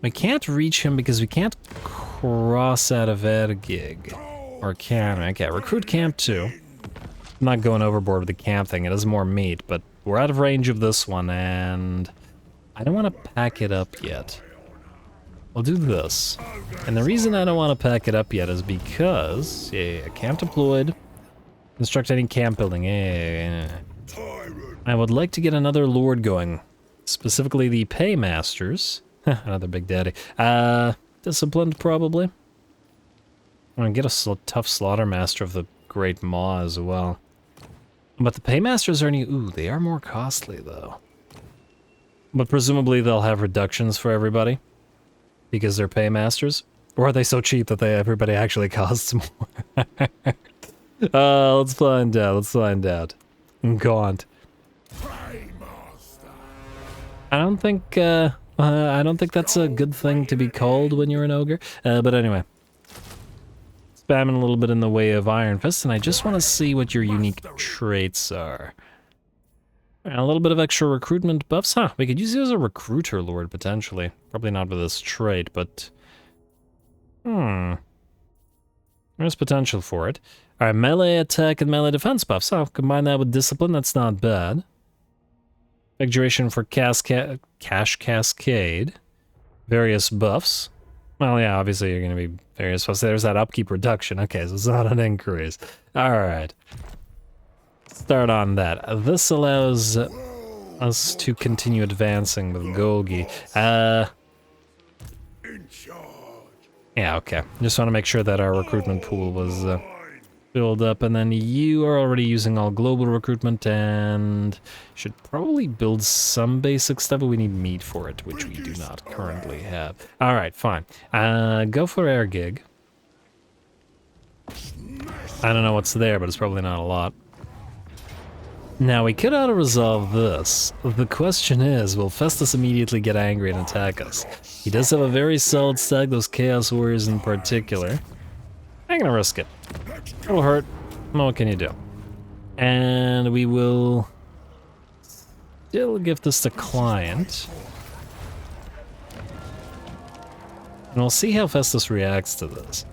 We can't reach him because we can't cross out of Ergig. Or can we? Okay, recruit camp 2. I'm not going overboard with the camp thing, it is more meat, but we're out of range of this one, and I don't want to pack it up yet. We'll do this. And the reason I don't want to pack it up yet is because, camp deployed. Construct any camp building. I would like to get another lord going. Specifically the paymasters. Another big daddy. Disciplined, probably. I'm gonna get a tough slaughter master of the Great Maw as well. But the paymasters are they are more costly, though. But presumably they'll have reductions for everybody. Because they're paymasters. Or are they so cheap that everybody actually costs more? Let's find out. Gaunt. I don't think that's a good thing to be called when you're an ogre. But anyway. Spamming a little bit in the way of Iron Fist, and I just want to see what your unique traits are. A little bit of extra recruitment buffs. We could use you as a recruiter lord, potentially. Probably not with this trait, but... There's potential for it. Alright, melee attack and melee defense buffs. Combine that with discipline, that's not bad. Big duration for Cash Cascade. Various buffs. Well, yeah, obviously you're going to be various buffs. There's that upkeep reduction. Okay, so it's not an increase. Alright. Start on that. This allows us to continue advancing with Golgi. Yeah, okay. Just want to make sure that our recruitment pool was filled up, and then you are already using all global recruitment, and should probably build some basic stuff, but we need meat for it, which we do not currently have. Alright, fine. Go for air gig. I don't know what's there, but it's probably not a lot. Now, we could auto-resolve this. The question is, will Festus immediately get angry and attack us? He does have a very solid stack, those Chaos Warriors in particular. I'm gonna risk it. It'll hurt. What can you do? And we will still give this to client. And we'll see how Festus reacts to this.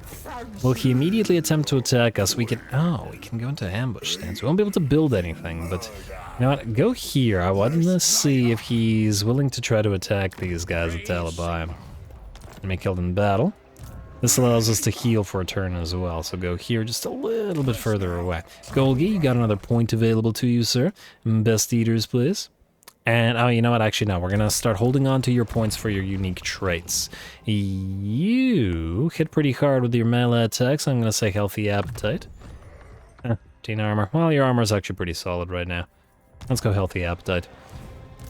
Will he immediately attempt to attack us? We can go into ambush stance. We won't be able to build anything, but you know what? Go here. I want to see if he's willing to try to attack these guys at Talibai. And may kill them in battle. This allows us to heal for a turn as well, so go here just a little bit further away. Golgi, you got another point available to you, sir. Best eaters, please. And, oh, you know what? Actually, no. We're going to start holding on to your points for your unique traits. You hit pretty hard with your melee attacks. I'm going to say healthy appetite. 15 armor. Well, your armor is actually pretty solid right now. Let's go healthy appetite.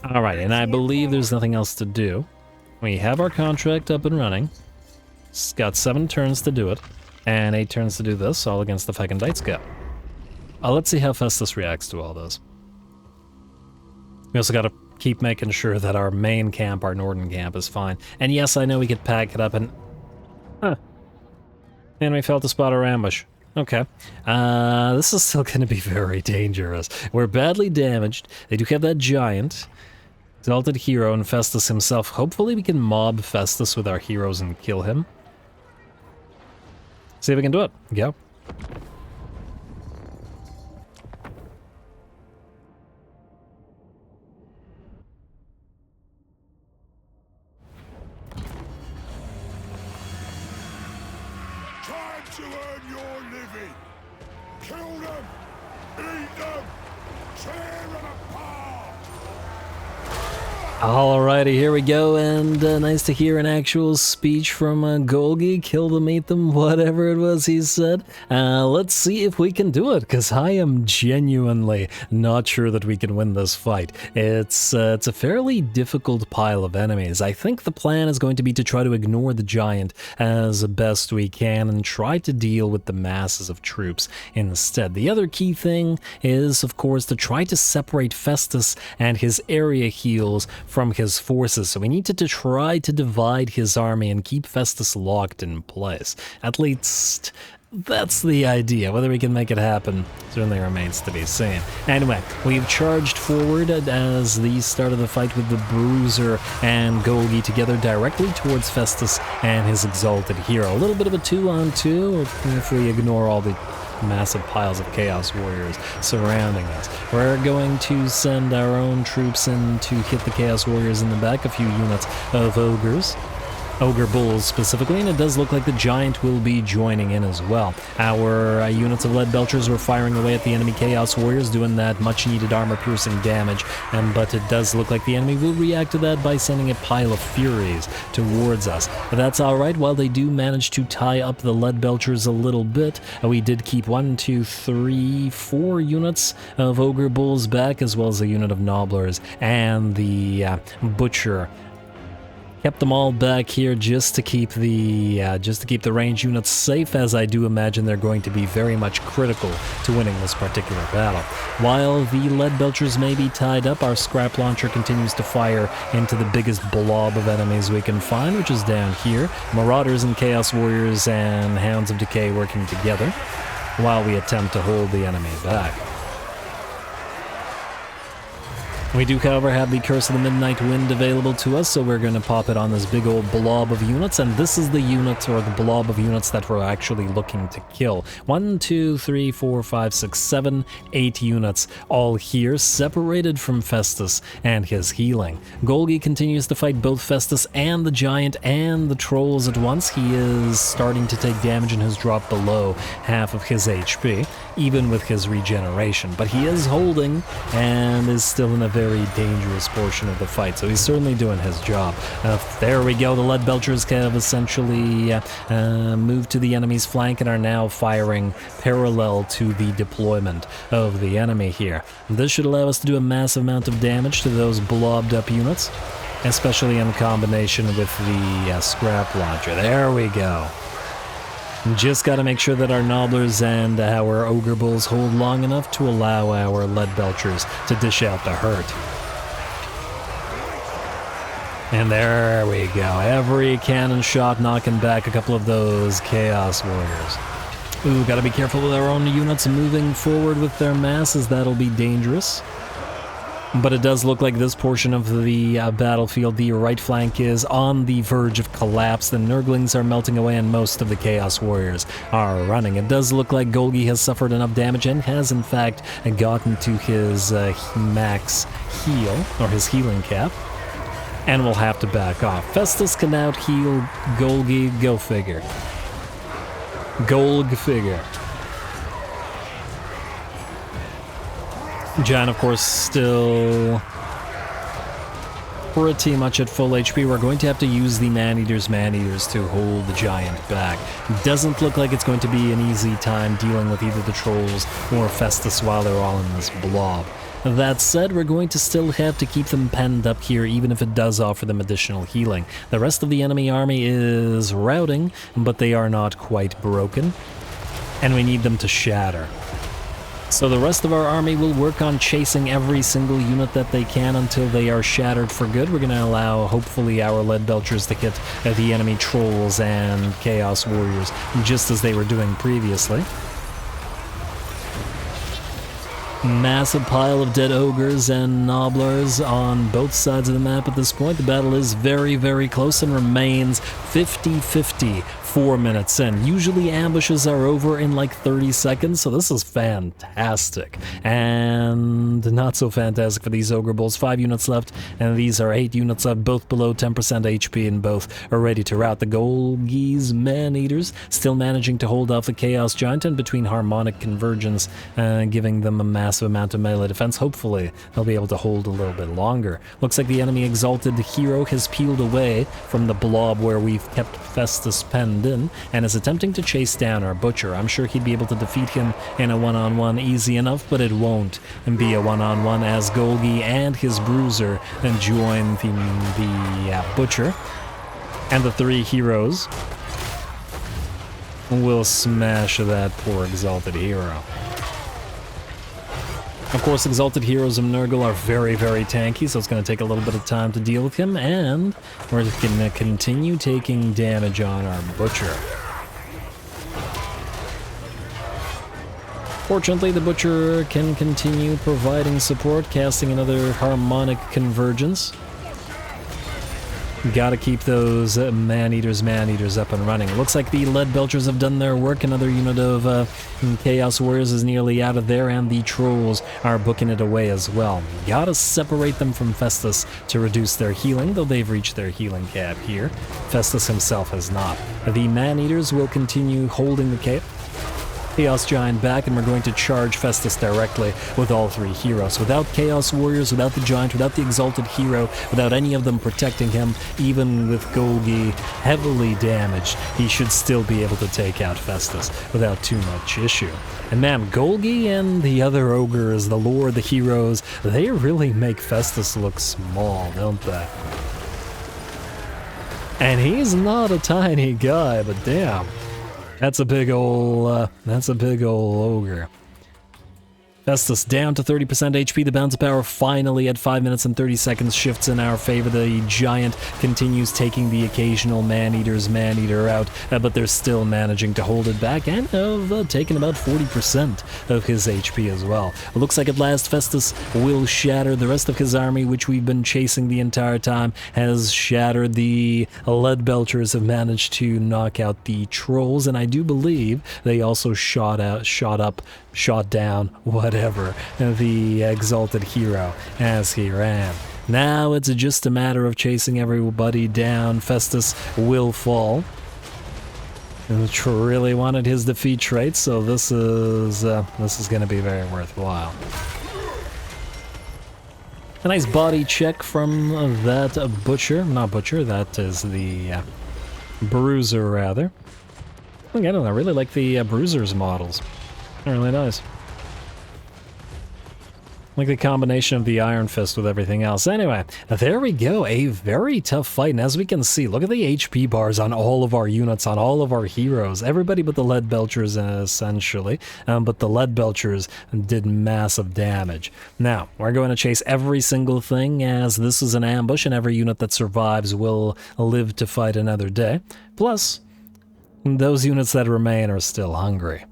Alright, and I believe there's nothing else to do. We have our contract up and running. It's got 7 turns to do it. And 8 turns to do this, all against the Fecundite Scout. Let's see how Festus reacts to all this. We also gotta keep making sure that our main camp, our northern camp, is fine. And yes, I know we could pack it up and... And we failed to spot our ambush. Okay. This is still gonna be very dangerous. We're badly damaged. They do have that giant. Exalted hero and Festus himself. Hopefully we can mob Festus with our heroes and kill him. See if we can do it. Go. Time to earn your living. Kill them, eat them, tear them apart. Alrighty, here we go, and nice to hear an actual speech from Golgi. Kill them, eat them, whatever it was he said. Let's see if we can do it, because I am genuinely not sure that we can win this fight. It's a fairly difficult pile of enemies. I think the plan is going to be to try to ignore the giant as best we can and try to deal with the masses of troops instead. The other key thing is, of course, to try to separate Festus and his area heals from his forces, so we need to try to divide his army and keep Festus locked in place. At least, that's the idea. Whether we can make it happen certainly remains to be seen. Anyway, we've charged forward as the start of the fight with the Bruiser and Golgi together directly towards Festus and his exalted hero. A little bit of a 2-on-2 if we ignore all the massive piles of Chaos Warriors surrounding us. We're going to send our own troops in to hit the Chaos Warriors in the back, a few units of Ogres. Ogre Bulls specifically, and it does look like the Giant will be joining in as well. Our units of Lead Belchers were firing away at the enemy Chaos Warriors, doing that much-needed armor-piercing damage, but it does look like the enemy will react to that by sending a pile of Furies towards us. But that's alright, while they do manage to tie up the Lead Belchers a little bit, we did keep 4 units of Ogre Bulls back, as well as a unit of Nobblers and the Butcher. Kept them all back here just to keep the range units safe, as I do imagine they're going to be very much critical to winning this particular battle. While the Lead Belchers may be tied up, our Scrap Launcher continues to fire into the biggest blob of enemies we can find, which is down here. Marauders and Chaos Warriors and Hounds of Decay working together while we attempt to hold the enemy back. We do, however, have the Curse of the Midnight Wind available to us, so we're going to pop it on this big old blob of units, and this is the unit, or the blob of units, that we're actually looking to kill. 1, 2, 3, 4, 5, 6, 7, 8 units, all here, separated from Festus and his healing. Golgi continues to fight both Festus and the Giant and the Trolls at once. He is starting to take damage and has dropped below half of his HP, even with his regeneration, but he is holding and is still in a very dangerous portion of the fight, so he's certainly doing his job. There we go, the Lead Belchers have essentially moved to the enemy's flank and are now firing parallel to the deployment of the enemy here. This should allow us to do a massive amount of damage to those blobbed up units, especially in combination with the Scrap Launcher. There we go. Just gotta make sure that our Nobblers and our Ogre Bulls hold long enough to allow our Lead Belchers to dish out the hurt. And there we go. Every cannon shot knocking back a couple of those Chaos Warriors. Ooh, gotta be careful with our own units moving forward with their masses. That'll be dangerous. But it does look like this portion of the battlefield, the right flank, is on the verge of collapse. The Nurglings are melting away and most of the Chaos Warriors are running. It does look like Golgi has suffered enough damage and has in fact gotten to his max heal, or his healing cap, and will have to back off. Festus can out-heal Golgi, go figure. Golg figure. Giant, of course, still pretty much at full HP. We're going to have to use the man-eaters to hold the Giant back. Doesn't look like it's going to be an easy time dealing with either the Trolls or Festus while they're all in this blob. That said, we're going to still have to keep them penned up here, even if it does offer them additional healing. The rest of the enemy army is routing, but they are not quite broken, and we need them to shatter. So the rest of our army will work on chasing every single unit that they can until they are shattered for good. We're going to allow, hopefully, our lead belchers to hit the enemy Trolls and Chaos Warriors, just as they were doing previously. Massive pile of dead ogres and nobblers on both sides of the map at this point. The battle is very, very close and remains 50-50 4 minutes in. Usually ambushes are over in like 30 seconds, so this is fantastic. And not so fantastic for these ogre bulls. 5 units left, and these are 8 units left, both below 10% HP, and both are ready to rout. The Golgi's man-eaters still managing to hold off the Chaos Giant in between harmonic convergence, giving them a massive amount of melee defense. Hopefully they'll be able to hold a little bit longer. Looks like the enemy exalted hero has peeled away from the blob where we've kept Festus penned in and is attempting to chase down our butcher. I'm sure he'd be able to defeat him in a one-on-one easy enough, but it won't be a one-on-one as Golgi and his bruiser then join the butcher, and the 3 heroes will smash that poor exalted hero. Of course, exalted heroes of Nurgle are very, very tanky, so it's going to take a little bit of time to deal with him, and we're going to continue taking damage on our butcher. Fortunately, the butcher can continue providing support, casting another harmonic convergence. Gotta keep those man-eaters up and running. Looks like the lead belchers have done their work. Another unit of Chaos Warriors is nearly out of there, and the Trolls are booking it away as well. Gotta separate them from Festus to reduce their healing, though they've reached their healing cap here. Festus himself has not. The man-eaters will continue holding the Chaos Giant back, and we're going to charge Festus directly with all 3 heroes. Without Chaos Warriors, without the Giant, without the Exalted Hero, without any of them protecting him, even with Golgi heavily damaged, he should still be able to take out Festus without too much issue. And man, Golgi and the other ogres, the Lord, the heroes, they really make Festus look small, don't they? And he's not a tiny guy, but damn. That's a big ol' ogre. Festus down to 30% HP. The bounce power finally at 5 minutes and 30 seconds shifts in our favor. The Giant continues taking the occasional man-eater out, but they're still managing to hold it back and have taken about 40% of his HP as well. It looks like at last Festus will shatter. The rest of his army, which we've been chasing the entire time, has shattered. The lead belchers have managed to knock out the Trolls, and I do believe they also shot down, whatever, the exalted hero as he ran. Now it's just a matter of chasing everybody down. Festus will fall, which really wanted his defeat trait, so this is going to be very worthwhile. A nice body check from that that is the bruiser, rather. I don't know, I really like the bruiser's models. They're really nice. Like the combination of the Iron Fist with everything else. Anyway, there we go. A very tough fight. And as we can see, look at the HP bars on all of our units, on all of our heroes. Everybody but the lead belchers, essentially. But the lead belchers did massive damage. Now, we're going to chase every single thing, as this is an ambush, and every unit that survives will live to fight another day. Plus, those units that remain are still hungry.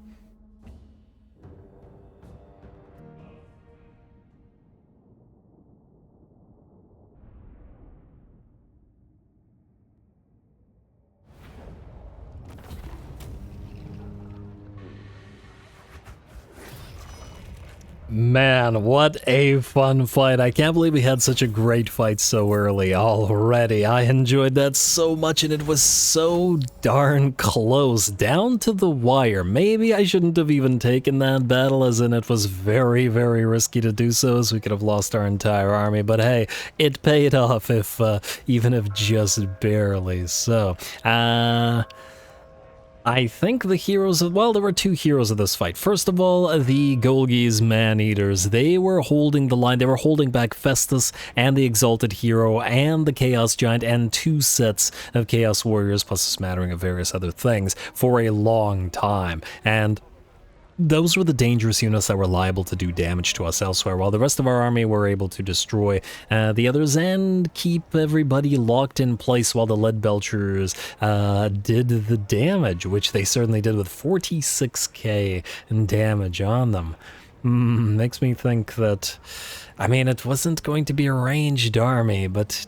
Man, what a fun fight. I can't believe we had such a great fight so early already. I enjoyed that so much, and it was so darn close, down to the wire. Maybe I shouldn't have even taken that battle, as in it was very, very risky to do so, as we could have lost our entire army. But hey, it paid off, even if just barely. So, I think the heroes of, well, there were two heroes of this fight. First of all, the Golgfag Man-eaters. They were holding the line. They were holding back Festus and the Exalted Hero and the Chaos Giant and 2 sets of Chaos Warriors, plus a smattering of various other things, for a long time. And those were the dangerous units that were liable to do damage to us elsewhere, while the rest of our army were able to destroy the others and keep everybody locked in place while the Lead Belchers did the damage, which they certainly did with 46k in damage on them. Makes me think that, I mean, it wasn't going to be a ranged army, but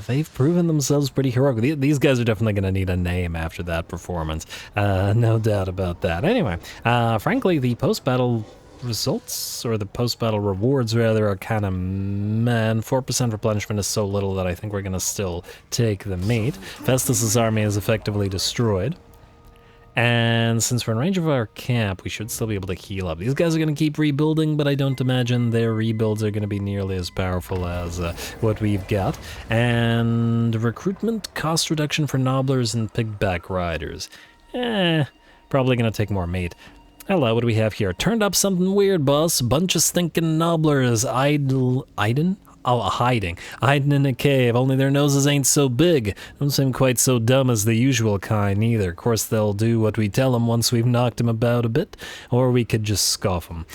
they've proven themselves pretty heroic. These guys are definitely going to need a name after that performance. No doubt about that. Anyway, frankly, the post-battle results, or the post-battle rewards rather, are kind of man. 4% replenishment is so little that I think we're going to still take the meat. Festus's army is effectively destroyed. And since we're in range of our camp, we should still be able to heal up. These guys are going to keep rebuilding, but I don't imagine their rebuilds are going to be nearly as powerful as what we've got. And recruitment cost reduction for Nobblers and Pigback Riders. Probably going to take more meat. Hello, what do we have here? Turned up something weird, boss. Bunch of stinking Nobblers. Hiding in a cave, only their noses ain't so big. Don't seem quite so dumb as the usual kind either. Of course, they'll do what we tell them once we've knocked them about a bit, or we could just scoff them.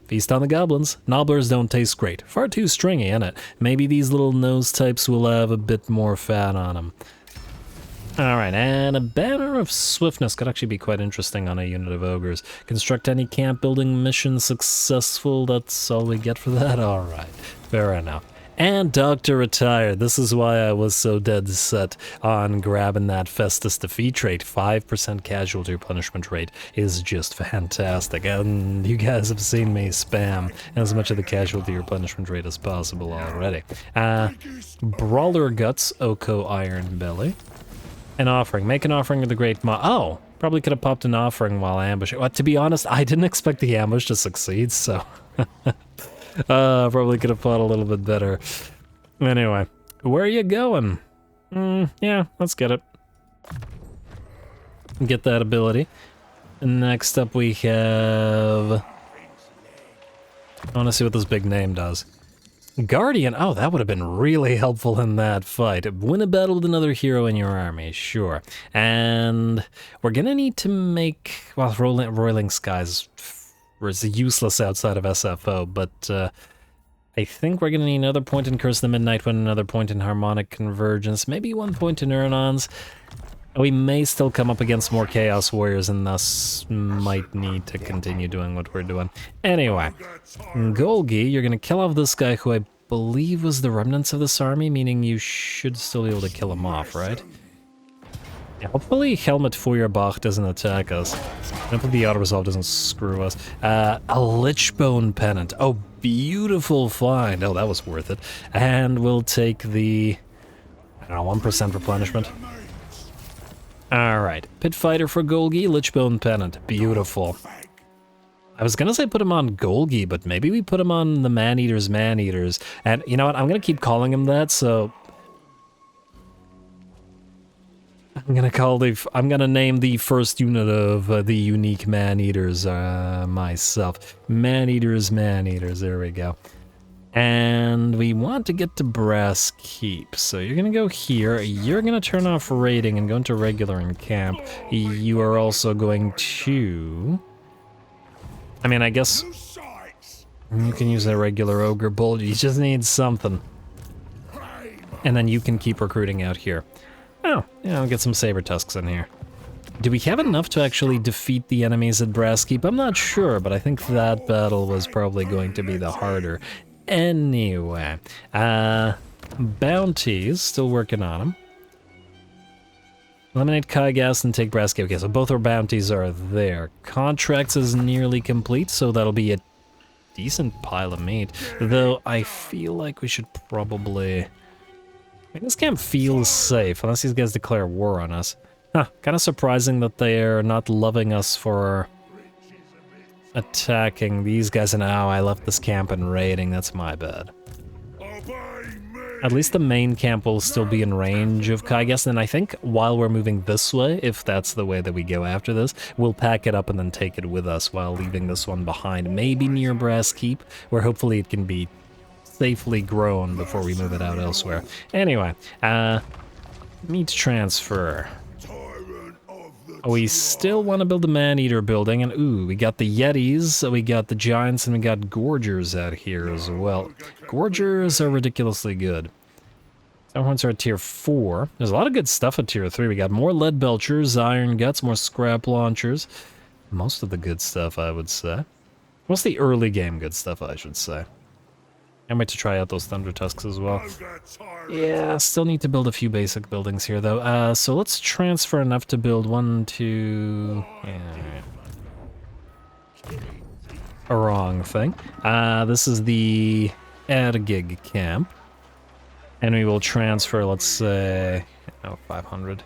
Feast on the goblins. Nobblers don't taste great. Far too stringy, innit? Maybe these little nose types will have a bit more fat on them. Alright, and a Banner of Swiftness could actually be quite interesting on a unit of Ogres. Construct any camp building mission successful, that's all we get for that? Alright, fair enough. And Doctor Retired. This is why I was so dead set on grabbing that Festus defeat trait. 5% casualty replenishment rate is just fantastic. And you guys have seen me spam as much of the casualty replenishment rate as possible already. Brawler Guts, Oko Iron Belly. An offering. Make an offering of the Great Oh, probably could have popped an offering while ambushing. Well, to be honest, I didn't expect the ambush to succeed, so probably could have fought a little bit better. Anyway, where are you going? Yeah, let's get it. Get that ability. Next up we have... I want to see what this big name does. Guardian, oh, that would have been really helpful in that fight. Win a battle with another hero in your army, sure. And we're gonna need to make, well, Roiling Skies is useless outside of SFO, but I think we're gonna need another point in Curse of the Midnight Wind, another point in Harmonic Convergence, maybe 1 point in Uranons. We may still come up against more Chaos Warriors and thus might need to continue doing what we're doing. Anyway, Golgi, you're going to kill off this guy who I believe was the remnants of this army, meaning you should still be able to kill him off, right? Yeah, hopefully Helmet Feuerbach doesn't attack us. Hopefully the auto-resolve doesn't screw us. A Lichbone Pennant. Oh, beautiful find. Oh, that was worth it. And we'll take the, I don't know, 1% replenishment. Alright, Pit Fighter for Golgi, Lichbone Pennant. Beautiful. I was gonna say put him on Golgi, but maybe we put him on the Man-eaters. And you know what, I'm gonna keep calling him that, so... I'm gonna name the first unit of the unique Man-eaters myself. Man-eaters, there we go. And we want to get to Brass Keep, so you're gonna go here, you're gonna turn off raiding and go into regular in camp. You are also going to... I mean, I guess you can use a regular Ogre Bolt, you just need something. And then you can keep recruiting out here. Oh, yeah, I'll get some Saber Tusks in here. Do we have enough to actually defeat the enemies at Brass Keep? I'm not sure, but I think that battle was probably going to be the harder. Anyway, bounties, still working on them. Eliminate Kaigas and take Brass Keep. Okay, so both our bounties are there. Contracts is nearly complete, so that'll be a decent pile of meat. Though I feel like we should probably... I mean, this camp feels safe, unless these guys declare war on us. Huh, kind of surprising that they're not loving us for attacking these guys. And now I left this camp and raiding, that's my bad. At least the main camp will still be in range of Kaigas, and I think while we're moving this way, if that's the way that we go after this, we'll pack it up and then take it with us while leaving this one behind. Maybe near Brass Keep, where hopefully it can be safely grown before we move it out elsewhere. Anyway, meat transfer. We still want to build the Man-Eater building, and ooh, we got the Yetis, we got the Giants, and we got Gorgers out here as well. Gorgers are ridiculously good. Starhorns are at tier 4. There's a lot of good stuff at tier 3. We got more lead belchers, iron guts, more scrap launchers. Most of the good stuff, I would say. What's the early game good stuff, I should say. Can't wait to try out those Thunder Tusks as well. Yeah, still need to build a few basic buildings here, though. So let's transfer enough to build 1, 2... Yeah. A wrong thing. This is the Ergig camp. And we will transfer, let's say... Oh, 500.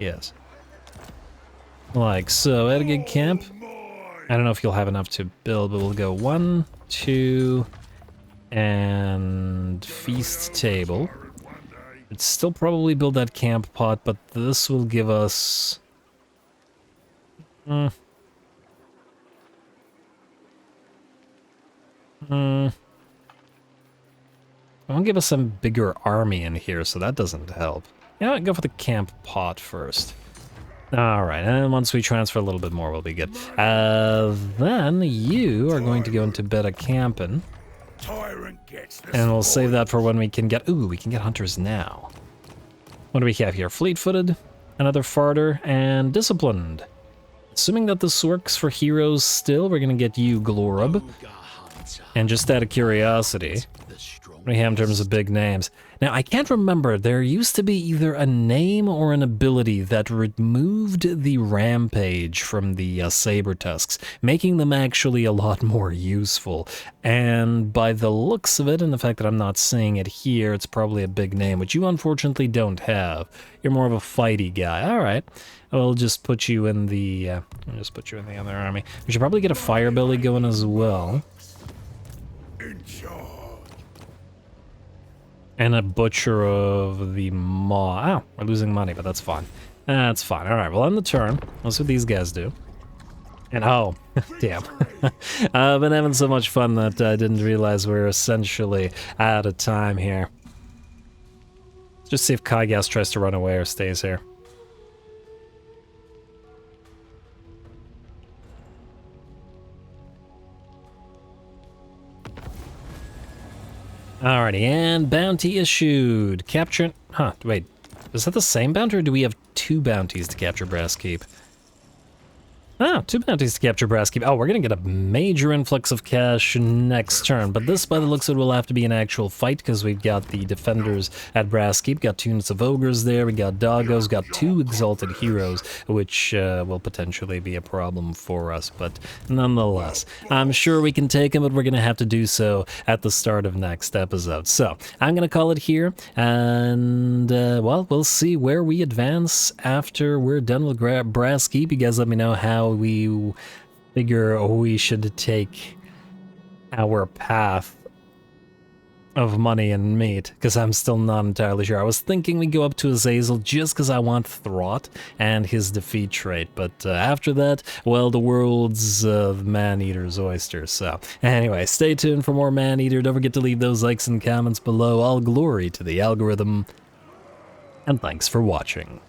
Yes. Like so, Ergig camp. I don't know if you'll have enough to build, but we'll go 1, 2... and feast table. I'd still probably build that camp pot, but this will give us... It won't give us some bigger army in here, so that doesn't help. You know what, go for the camp pot first. Alright, and once we transfer a little bit more, we'll be good. Then you are going to go into bed a-campin'. And we'll save that for when we can get... Ooh, we can get hunters now. What do we have here? Fleet-footed, another farter, and disciplined. Assuming that this works for heroes still, we're gonna get you, Glorub. And just out of curiosity, what do we have in terms of big names? Now, I can't remember, there used to be either a name or an ability that removed the rampage from the saber tusks, making them actually a lot more useful. And by the looks of it, and the fact that I'm not seeing it here, it's probably a big name, which you unfortunately don't have. You're more of a fighty guy. All right, we'll just put you in the. I'll just put you in the other army. We should probably get a firebelly going as well. And a butcher of the maw. Oh, we're losing money, but that's fine. That's fine. All right, we'll end the turn. Let's see what these guys do. And oh, damn. I've been having so much fun that I didn't realize we're essentially out of time here. Just see if Kaigas tries to run away or stays here. Alrighty, and bounty issued. Capture... Huh, wait. Is that the same bounty, or do we have 2 bounties to capture Brass Keep? Ah, 2 bounties to capture Brass Keep. Oh, we're gonna get a major influx of cash next turn, but this, by the looks of it, will have to be an actual fight, because we've got the defenders at Brass Keep, got 2 units of Ogres there, we got Doggos, got 2 exalted heroes, which will potentially be a problem for us, but nonetheless, I'm sure we can take them, but we're gonna have to do so at the start of next episode. So, I'm gonna call it here, and, well, we'll see where we advance after we're done with Brass Keep. You guys let me know how we figure we should take our path of money and meat, because I'm still not entirely sure. I was thinking we go up to Azazel just because I want Throt and his defeat trait, but after that, well, the world's Man-Eater's oyster. So anyway, stay tuned for more Man-Eater. Don't forget to leave those likes and comments below. All glory to the algorithm, and thanks for watching.